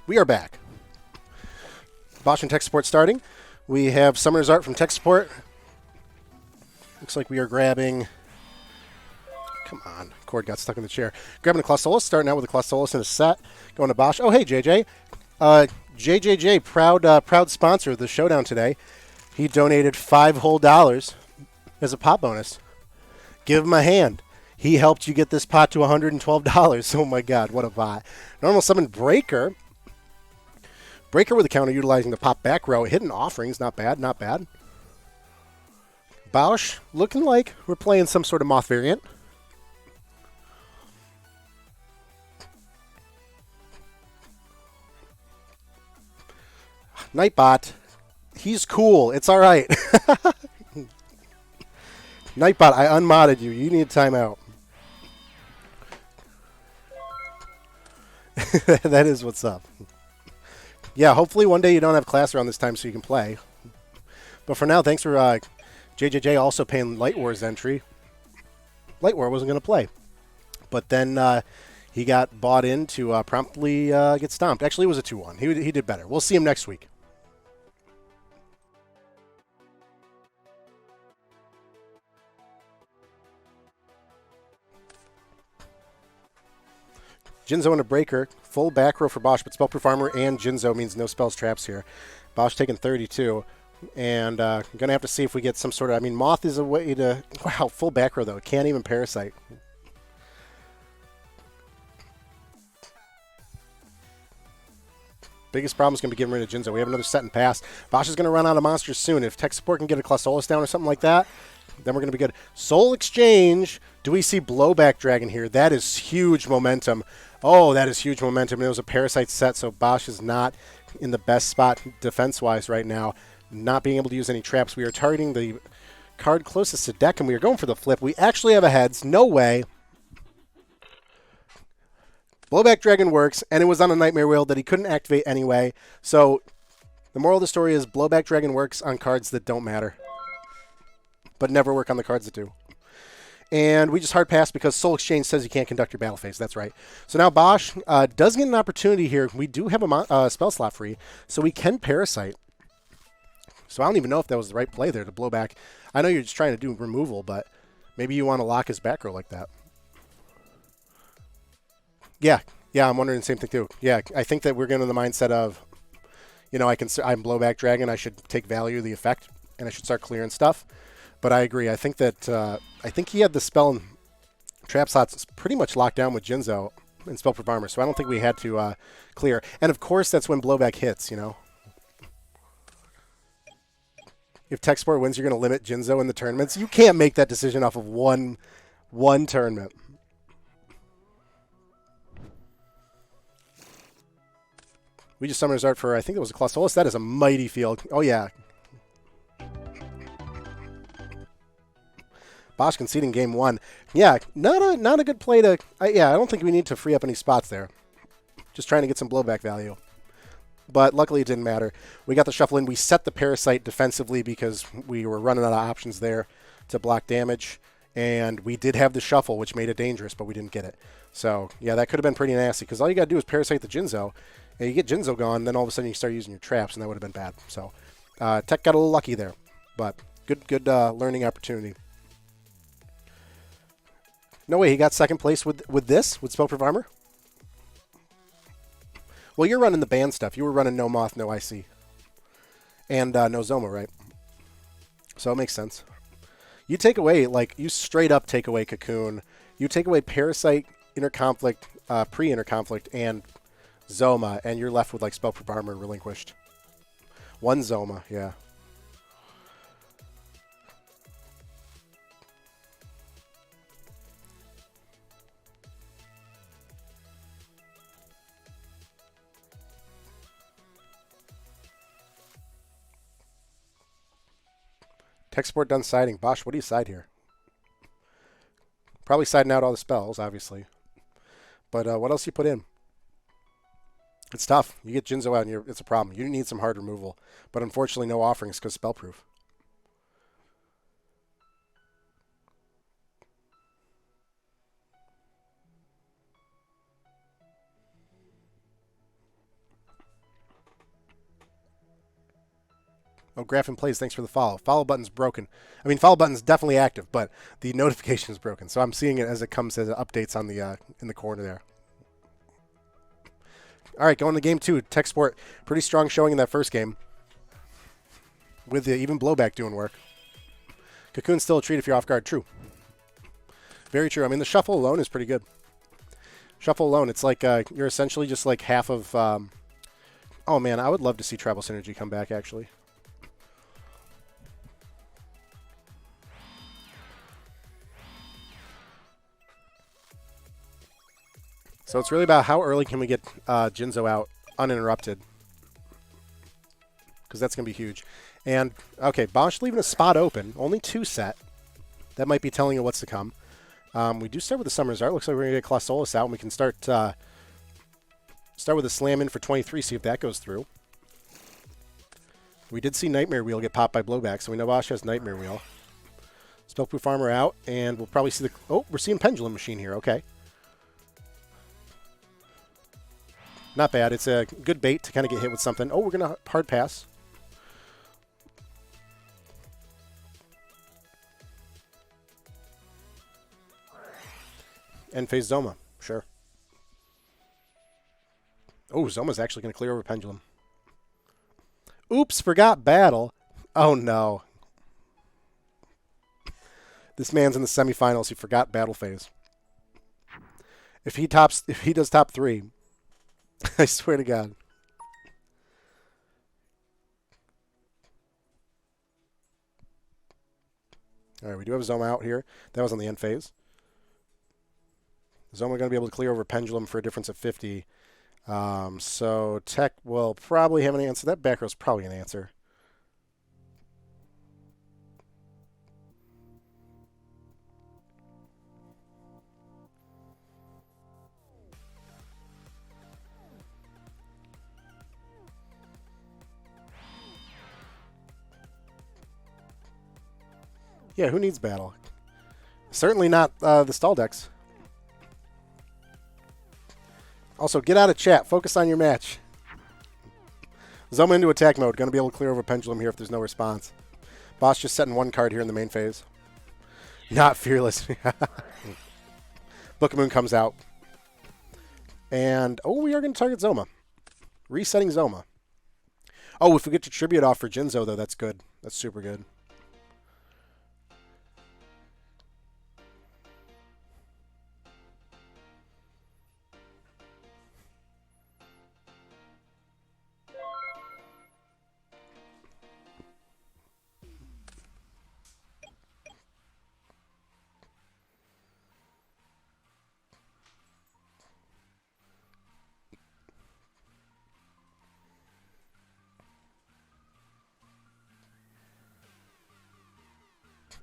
We are back. Bausch and tech support starting. We have Summoner's Art from tech support. Looks like we are grabbing. Come on, cord got stuck in the chair. Grabbing a Clausolus, starting out with a Clausolus in a set. Going to Bausch. Oh, hey, JJ. JJJ, proud sponsor of the showdown today. He donated $5 whole as a pot bonus. Give him a hand. He helped you get this pot to $112. Oh my God, what a bot. Normal summon Breaker. Breaker with a counter utilizing the pop back row. Hidden offerings, not bad, not bad. Bausch, looking like we're playing some sort of moth variant. Nightbot, he's cool. It's all right. Nightbot, I unmodded you. You need a timeout. That is what's up. Yeah, hopefully one day you don't have class around this time so you can play. But for now, thanks for JJJ also paying Light War's entry. Light War wasn't going to play. But then he got bought in to promptly get stomped. Actually, it was a 2-1. He did better. We'll see him next week. Jinzo and a Breaker. Full back row for Bausch, but Spellproof Armor and Jinzo means no spells traps here. Bausch taking 32. And going to have to see if we get some sort of... I mean, Moth is a way to... Wow, full back row, though. It can't even Parasite. Biggest problem is going to be getting rid of Jinzo. We have another set and pass. Bausch is going to run out of monsters soon. If tech support can get a Clausolus down or something like that, then we're going to be good. Soul Exchange. Do we see Blowback Dragon here? That is huge momentum. Oh, that is huge momentum. It was a Parasite set, so Bausch is not in the best spot defense-wise right now. Not being able to use any traps. We are targeting the card closest to deck, and we are going for the flip. We actually have a heads. No way. Blowback Dragon works, and it was on a Nightmare Wheel that he couldn't activate anyway. So the moral of the story is Blowback Dragon works on cards that don't matter, but never work on the cards that do. And we just hard pass because Soul Exchange says you can't conduct your battle phase. That's right. So now Bausch does get an opportunity here. We do have a spell slot free, so we can Parasite. So I don't even know if that was the right play there to blow back. I know you're just trying to do removal, but maybe you want to lock his back row like that. Yeah, I'm wondering the same thing too. Yeah, I think that we're going to the mindset of, you know, I'm Blowback Dragon. I should take value of the effect, and I should start clearing stuff. But I agree. I think that he had the spell and trap slots pretty much locked down with Jinzo and Spellproof Armor, so I don't think we had to clear. And of course, that's when Blowback hits. You know, if Tech Sport wins, you're going to limit Jinzo in the tournaments. You can't make that decision off of one tournament. We just summoned his art for, I think it was a Clausolus. That is a mighty field. Oh yeah. Bausch conceding game 1. Yeah, not a good play to... I don't think we need to free up any spots there. Just trying to get some blowback value. But luckily it didn't matter. We got the shuffle in. We set the Parasite defensively because we were running out of options there to block damage. And we did have the shuffle, which made it dangerous, but we didn't get it. So, yeah, that could have been pretty nasty because all you got to do is Parasite the Jinzo. And you get Jinzo gone, then all of a sudden you start using your traps, and that would have been bad. So, Tech got a little lucky there. But good learning opportunity. No way, he got second place with Spellproof Armor? Well, you're running the band stuff. You were running no Moth, no IC. And no Zoma, right? So it makes sense. You take away, you straight up take away Cocoon. You take away Parasite, Interconflict, pre-Interconflict, and Zoma, and you're left with, Spellproof Armor relinquished. One Zoma, yeah. Tech Support done siding. Bausch, what do you side here? Probably siding out all the spells, obviously. But what else you put in? It's tough. You get Jinzo out and it's a problem. You need some hard removal. But unfortunately, no offerings because spellproof. Oh, Graffin Plays, thanks for the follow. Follow button's broken. I mean, follow button's definitely active, but the notification is broken. So I'm seeing it as it comes as updates on the in the corner there. All right, going to game 2. Tech Sport, pretty strong showing in that first game. With even Blowback doing work. Cocoon's still a treat if you're off guard. True. Very true. I mean, the shuffle alone is pretty good. Shuffle alone, it's like you're essentially just like half of... oh, man, I would love to see Tribal Synergy come back, actually. So it's really about how early can we get Jinzo out uninterrupted. Because that's going to be huge. And, okay, Bausch leaving a spot open. Only 2 set. That might be telling you what's to come. We do start with the Summoner's Art. Looks like we're going to get Clausolus out. And we can start with a Slam in for 23, see if that goes through. We did see Nightmare Wheel get popped by Blowback, so we know Bausch has Nightmare Wheel. Spellproof Armor out, and we'll probably see the... Oh, we're seeing Pendulum Machine here. Okay. Not bad. It's a good bait to kind of get hit with something. Oh, we're going to hard pass. End phase Zoma. Sure. Oh, Zoma's actually going to clear over Pendulum. Oops, forgot battle. Oh, no. This man's in the semifinals. He forgot battle phase. If he does top 3... I swear to God. All right, we do have Zoma out here. That was on the end phase. Zoma going to be able to clear over Pendulum for a difference of 50. So Tech will probably have an answer. That back row is probably an answer. Yeah, who needs battle? Certainly not the stall decks. Also, get out of chat. Focus on your match. Zoma into attack mode. Going to be able to clear over Pendulum here if there's no response. Bausch just setting one card here in the main phase. Not Fearless. Book of Moon comes out. And, oh, we are going to target Zoma. Resetting Zoma. Oh, if we get to Tribute off for Jinzo, though, that's good. That's super good.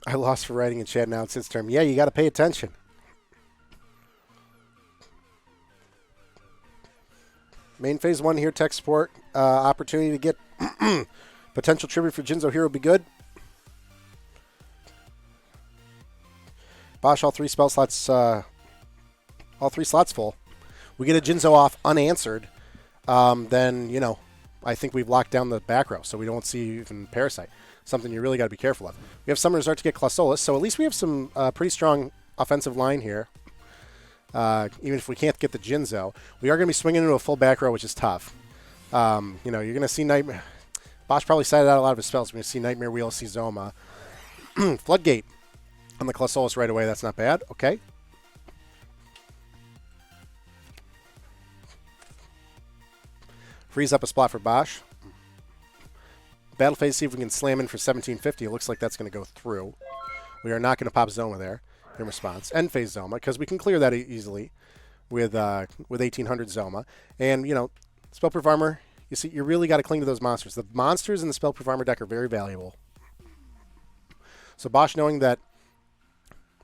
I lost for writing in chat. Now it's his turn. Yeah, you got to pay attention. Main phase 1 here, tech support. Opportunity to get potential tribute for Jinzo here would be good. Bausch, all 3 spell slots, all 3 slots full. We get a Jinzo off unanswered, then, you know, I think we've locked down the back row, so we don't see even Parasite. Something you really got to be careful of. We have Summoner's Art to get Clausolis, so at least we have some pretty strong offensive line here. Even if we can't get the Jinzo, we are going to be swinging into a full back row, which is tough. You know, you're going to see Nightmare. Bausch probably cited out a lot of his spells. We're going to see Nightmare Wheel, see Zoma. Floodgate on the Clausolis right away. That's not bad. Okay. Freeze up a spot for Bausch. Battle phase, see if we can slam in for 1750. It looks like that's going to go through. We are not going to pop Zoma there in response. End phase Zoma, because we can clear that easily with 1800 Zoma. And, you know, Spellproof Armor, you see, you really got to cling to those monsters. The monsters in the Spellproof Armor deck are very valuable. So Bausch, knowing that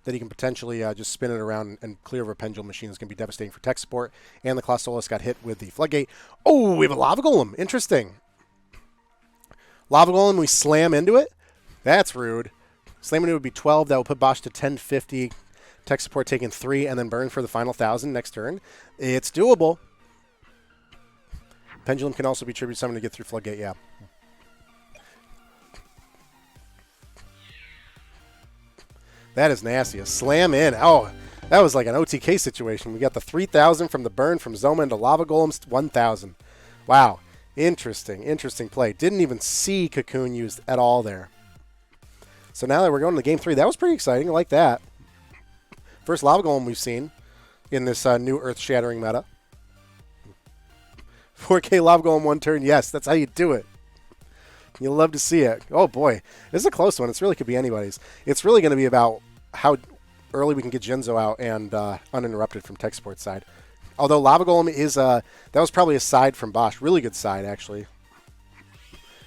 he can potentially just spin it around and clear over Pendulum Machine is going to be devastating for tech support. And the Clausolis got hit with the Floodgate. Oh, we have a Lava Golem. Interesting. Lava Golem, we slam into it. That's rude. Slam into it would be 12. That will put Bausch to 1050. Tech support taking 3 and then burn for the final 1,000 next turn. It's doable. Pendulum can also be tribute summoned to get through Floodgate, yeah. That is nasty. A slam in. Oh, that was like an OTK situation. We got the 3,000 from the burn from Zoma into Lava Golem's 1,000. Wow. Interesting play. Didn't even see Cocoon used at all there. So now that we're going to game 3, that was pretty exciting. I like that. First Lava Golem we've seen in this new earth-shattering meta. 4K Lava Golem 1 turn. Yes, that's how you do it. You'll love to see it. Oh, boy. This is a close one. It really could be anybody's. It's really going to be about how early we can get Jinzo out and uninterrupted from tech support side. Although Lava Golem is, that was probably a side from Bausch. Really good side, actually.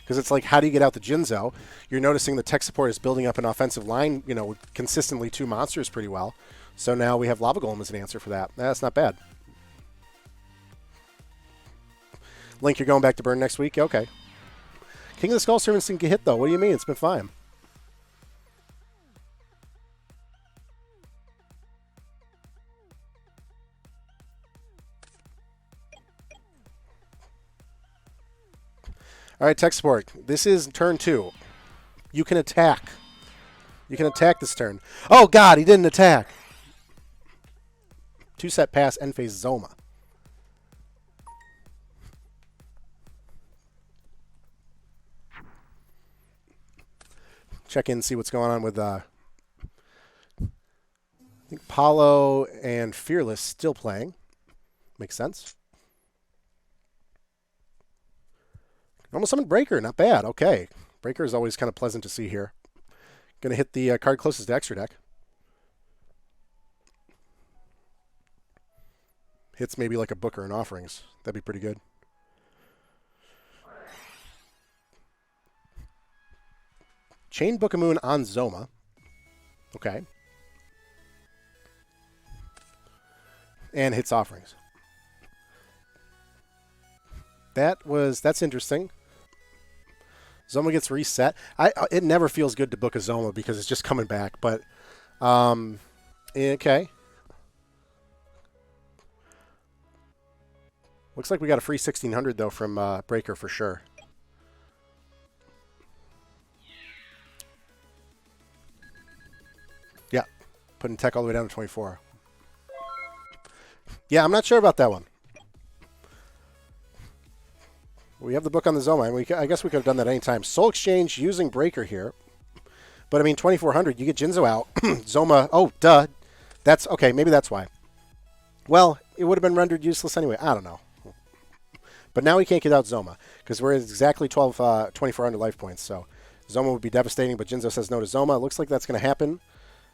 Because it's like, how do you get out the Jinzo? You're noticing the tech support is building up an offensive line, you know, consistently 2 monsters pretty well. So now we have Lava Golem as an answer for that. That's not bad. Link, you're going back to burn next week? Okay. King of the Skull Servants didn't get hit, though. What do you mean? It's been fine. All right, tech support. This is turn 2. You can attack. You can attack this turn. Oh, God, he didn't attack. 2-set pass, end phase Zoma. Check in, see what's going on with, I think Paulo and Fearless still playing. Makes sense. Almost summoned Breaker, not bad. Okay. Breaker is always kind of pleasant to see here. Going to hit the card closest to extra deck. Hits maybe like a Booker and Offerings. That'd be pretty good. Chain Book of Moon on Zoma. Okay. And hits Offerings. That's interesting. Zoma gets reset. It never feels good to book a Zoma because it's just coming back, but okay. Looks like we got a free 1600 though from Breaker for sure. Yeah, putting tech all the way down to 24. Yeah, I'm not sure about that one. We have the book on the Zoma, and I guess we could have done that anytime. Soul Exchange using Breaker here. But, I mean, 2400, you get Jinzo out. Zoma, oh, duh. That's, okay, maybe that's why. Well, it would have been rendered useless anyway. I don't know. But now we can't get out Zoma, because we're at exactly 2400 life points. So Zoma would be devastating, but Jinzo says no to Zoma. It looks like that's going to happen.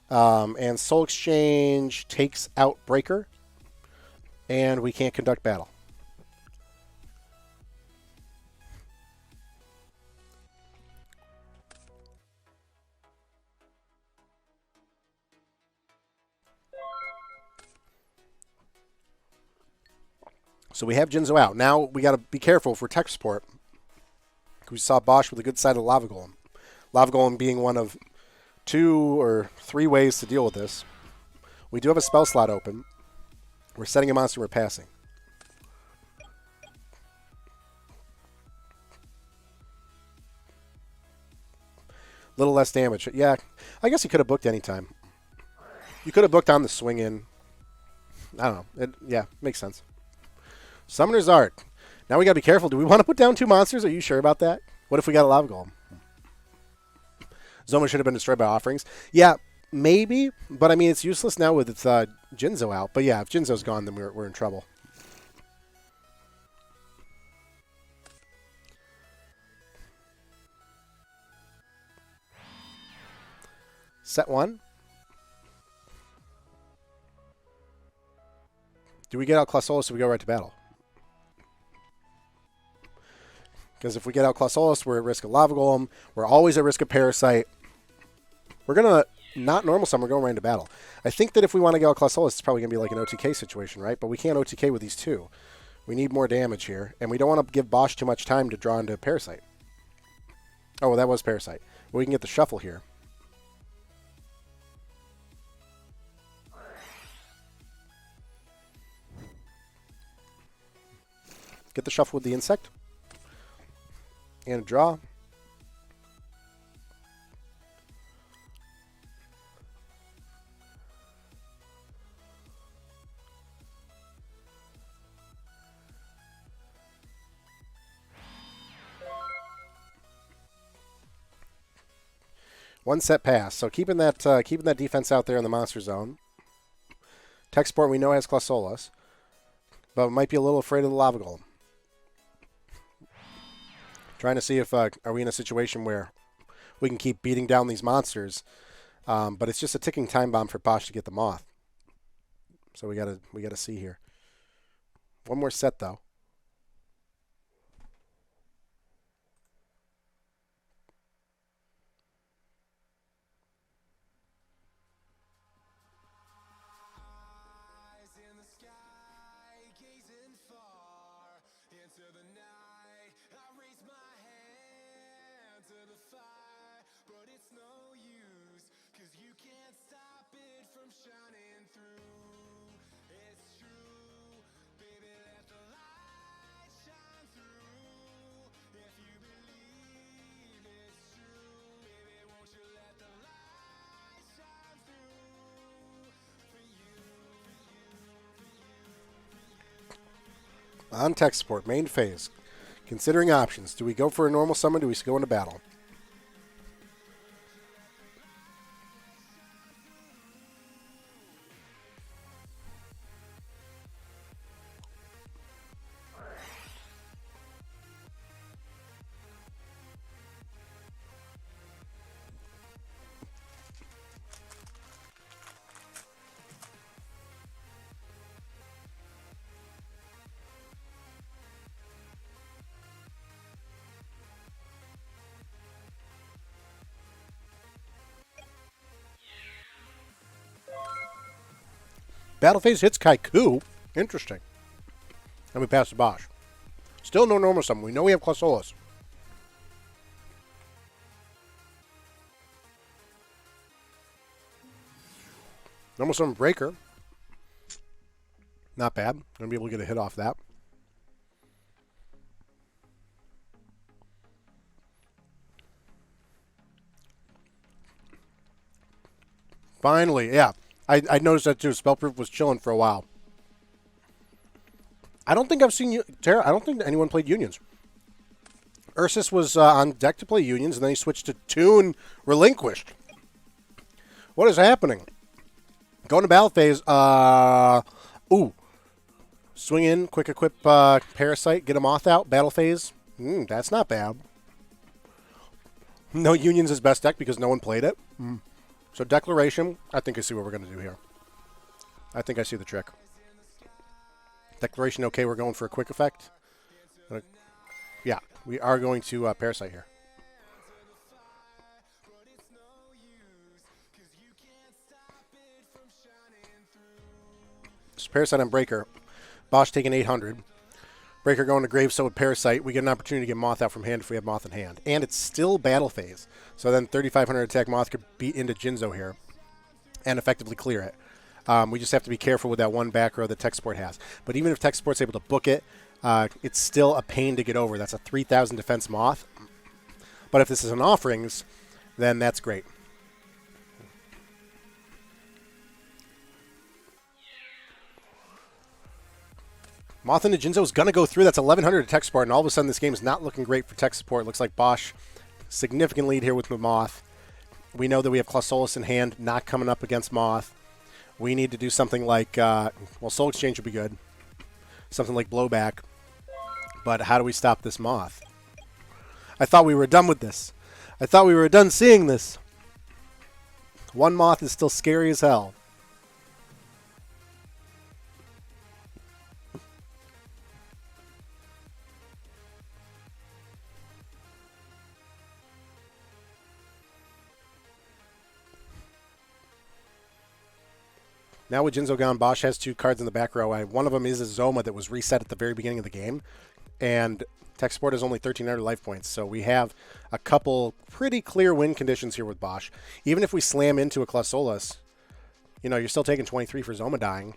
And Soul Exchange takes out Breaker, and we can't conduct battle. So we have Jinzo out. Now we got to be careful for tech support. We saw Bausch with a good side of Lava Golem. Lava Golem being one of 2 or 3 ways to deal with this. We do have a spell slot open. We're setting a monster, we're passing. A little less damage. Yeah, I guess you could have booked any time. You could have booked on the swing in. I don't know. Yeah, makes sense. Summoner's Art. Now we got to be careful. Do we want to put down 2 monsters? Are you sure about that? What if we got a Lava Golem? Zoma should have been destroyed by Offerings. Yeah, maybe. But, I mean, it's useless now with its Jinzo out. But, yeah, if Jinzo's gone, then we're in trouble. Set 1. Do we get out Clausolis or we go right to battle? Because if we get out Clausolis, we're at risk of Lava Golem. We're always at risk of Parasite. We're going to not normal summon, we're going right into battle. I think that if we want to get out Clausolis, it's probably going to be like an OTK situation, right? But we can't OTK with these 2. We need more damage here. And we don't want to give Bausch too much time to draw into Parasite. Oh, well, that was Parasite. Well, we can get the shuffle here. Get the shuffle with the insect. And a draw. One set pass. So keeping that defense out there in the monster zone. Tech support we know has Clausolis, but might be a little afraid of the Lava Golem. Trying to see if are we in a situation where we can keep beating down these monsters, but it's just a ticking time bomb for Bausch to get the Moth. So we gotta see here. One more set though. On tech support, main phase. Considering options. Do we go for a normal summon? Do we go into battle? Battle phase hits Kaiku. Interesting. And we pass the Bausch. Still no normal summon. We know we have Clausolis. Normal summon Breaker. Not bad. Gonna be able to get a hit off that. Finally, yeah. I noticed that too. Spellproof was chilling for a while. I don't think I've seen Terra. I don't think anyone played Unions. Ursus was on deck to play Unions, and then he switched to Toon Relinquished. What is happening? Going to battle phase. Ooh. Swing in, quick equip Parasite, get a Moth out, battle phase. That's not bad. No Unions is best deck because no one played it. So Declaration, I think I see what we're going to do here. I think I see the trick. Declaration, okay, we're going for a quick effect. Yeah, we are going to Parasite here. So Parasite on Breaker. Bausch taking 800. Breaker going to Gravestone with Parasite. We get an opportunity to get Moth out from hand if we have Moth in hand. And it's still battle phase. So then 3,500 attack Moth could beat into Jinzo here and effectively clear it. We just have to be careful with that one back row that Tech Sport has. But even if Tech Sport's able to book it, it's still a pain to get over. That's a 3,000 defense Moth. But if this is an Offerings, then that's great. Moth into Jinzo is going to go through. That's 1,100 to Tech Support, and all of a sudden this game is not looking great for Tech Support. It looks like Bausch, significant lead here with Moth. We know that we have Clausolis in hand, not coming up against Moth. We need to do something like, Soul Exchange would be good. Something like Blowback. But how do we stop this Moth? I thought we were done with this. I thought we were done seeing this. One Moth is still scary as hell. Now with Jinzo gone, Bausch has two cards in the back row. One of them is a Zoma that was reset at the very beginning of the game. And Tech Sport has only 1,300 life points. So we have a couple pretty clear win conditions here with Bausch. Even if we slam into a Clausolis, you're still taking 23 for Zoma dying.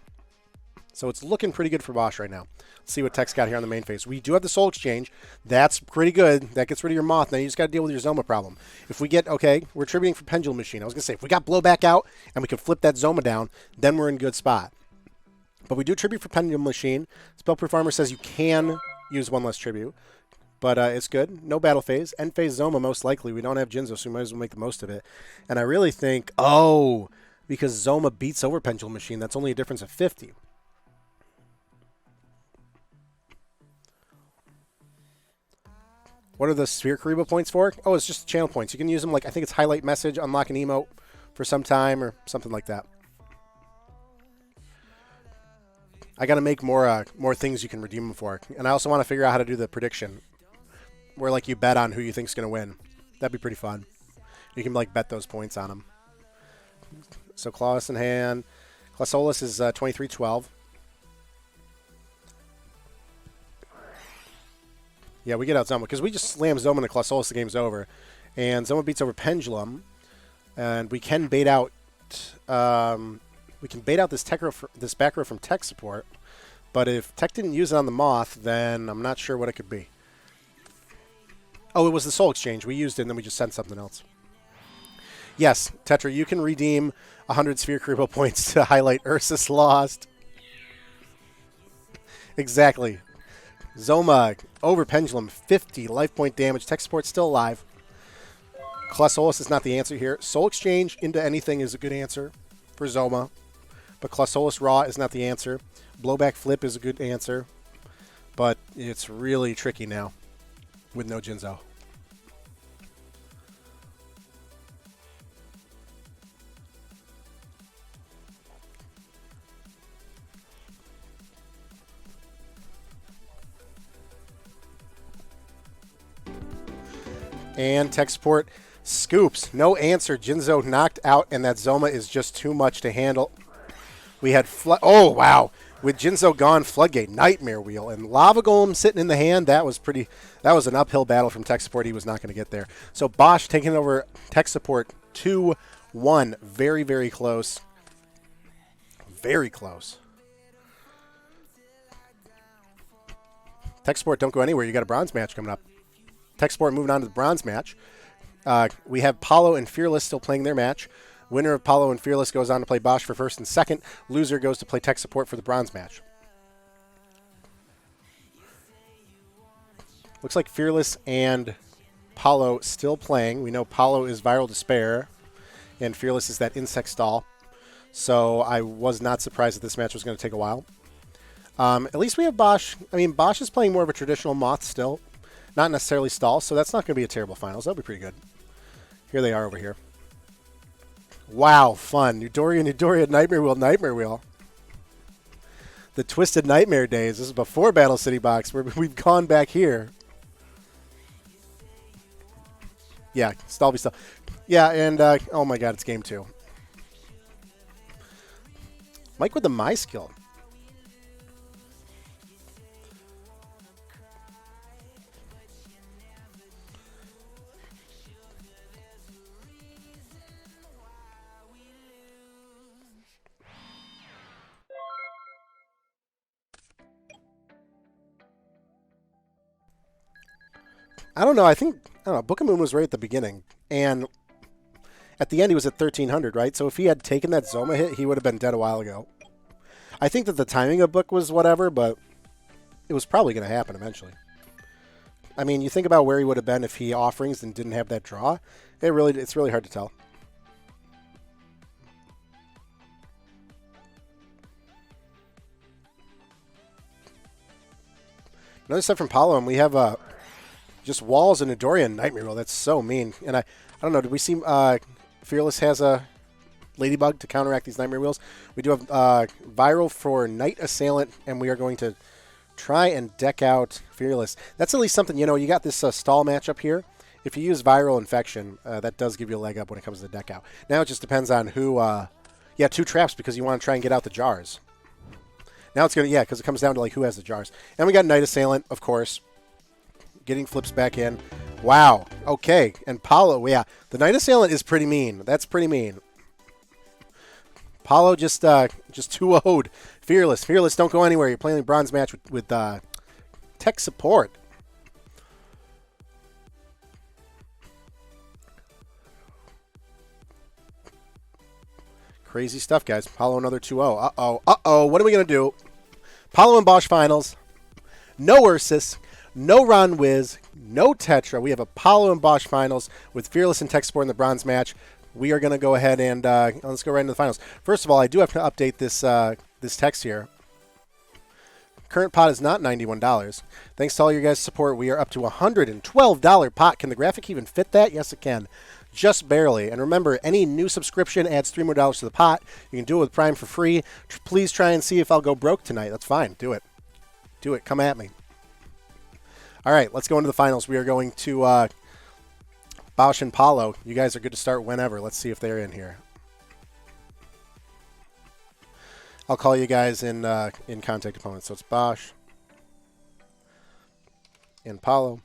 So it's looking pretty good for Bausch right now. Let's see what Tech's got here on the main phase. We do have the Soul Exchange. That's pretty good. That gets rid of your Moth. Now you just got to deal with your Zoma problem. If we get, we're tributing for Pendulum Machine. I was going to say, if we got Blowback out and we can flip that Zoma down, then we're in good spot. But we do tribute for Pendulum Machine. Spellproof Armor says you can use one less tribute. But it's good. No battle phase. End phase Zoma most likely. We don't have Jinzo, so we might as well make the most of it. And I really think, because Zoma beats over Pendulum Machine, that's only a difference of 50. What are the Sphere Kariba points for? Oh, it's just channel points. You can use them I think it's highlight message, unlock an emote for some time or something like that. I got to make more things you can redeem them for. And I also want to figure out how to do the prediction where you bet on who you think's going to win. That'd be pretty fun. You can bet those points on them. So Claus in hand. Clausolis is 23-12. Yeah, we get out Zoma because we just slam Zoma into Clausolis, the game's over. And Zoma beats over Pendulum. And we can bait out this back row from Tech Support. But if Tech didn't use it on the Moth, then I'm not sure what it could be. Oh, it was the Soul Exchange. We used it and then we just sent something else. Yes, Tetra, you can redeem 100 Sphere Karibo points to highlight Ursus Lost. Exactly. Zoma over Pendulum, 50 life point damage. Tech Support still alive. Clausolis is not the answer here. Soul Exchange into anything is a good answer for Zoma. But Clausolis Raw is not the answer. Blowback Flip is a good answer. But it's really tricky now with no Jinzo. And Tech Support scoops. No answer. Jinzo knocked out, and that Zoma is just too much to handle. We had oh wow, with Jinzo gone, Floodgate, Nightmare Wheel, and Lava Golem sitting in the hand. That was pretty. That was an uphill battle from tech support. He was not going to get there. So Bausch taking over tech support 2-1. Very, very close. Very close. Tech support, don't go anywhere. You got a bronze match coming up. Tech support moving on to the bronze match. We have Paulo and Fearless still playing their match. Winner of Paulo and Fearless goes on to play Bausch for first and second. Loser goes to play tech support for the bronze match. Looks like Fearless and Paulo still playing. We know Paulo is Viral Despair, and Fearless is that Insect Stall. So I was not surprised that this match was going to take a while. At least we have Bausch. I mean, Bausch is playing more of a traditional Moth still, not necessarily Stall, so that's not going to be a terrible finals. That'll be pretty good. Here they are over here. Wow, fun. Eudora, Nightmare Wheel, Nightmare Wheel. The Twisted Nightmare days. This is before Battle City Box, where we've gone back here. Yeah, Stall be Stall. Yeah, and, oh my god, it's game 2. Mike with the My Skill. I don't know. I don't know. Book of Moon was right at the beginning. And at the end, he was at 1,300, right? So if he had taken that Zoma hit, he would have been dead a while ago. I think that the timing of Book was whatever, but it was probably going to happen eventually. I mean, you think about where he would have been if he offerings and didn't have that draw. It's really hard to tell. Another set from Paulo, and we have just Walls and Nidorian Nightmare Wheel. That's so mean. And I don't know, did we see Fearless has a Ladybug to counteract these Nightmare Wheels? We do have Viral for Night Assailant, and we are going to try and deck out Fearless. That's at least something, you know, you got this stall matchup here. If you use Viral Infection, that does give you a leg up when it comes to the deck out. Now it just depends on who, yeah, 2 traps because you want to try and get out the jars. Now it's going to, yeah, because it comes down to like who has the jars. And we got Night Assailant, of course. Getting flips back in. Wow. Okay. And Paulo, yeah. The Night Assailant is pretty mean. That's pretty mean. Paulo just 2-0'd. Fearless. Fearless, don't go anywhere. You're playing the bronze match with tech support. Crazy stuff, guys. Paulo another 2-0. Uh-oh. Uh-oh. What are we going to do? Paulo and Bausch finals. No Ursus. No Ron Wiz, no Tetra. We have a Paulo and Bausch finals with Fearless and Tech Support in the bronze match. We are going to go ahead and let's go right into the finals. First of all, I do have to update this this text here. Current pot is not $91. Thanks to all your guys' support, we are up to a $112 pot. Can the graphic even fit that? Yes, it can. Just barely. And remember, any new subscription adds $3 more to the pot. You can do it with Prime for free. Please try and see if I'll go broke tonight. That's fine. Do it. Do it. Come at me. All right, let's go into the finals. We are going to Bausch and Paulo. You guys are good to start whenever. Let's see if they're in here. I'll call you guys in contact opponents. So it's Bausch and Paulo.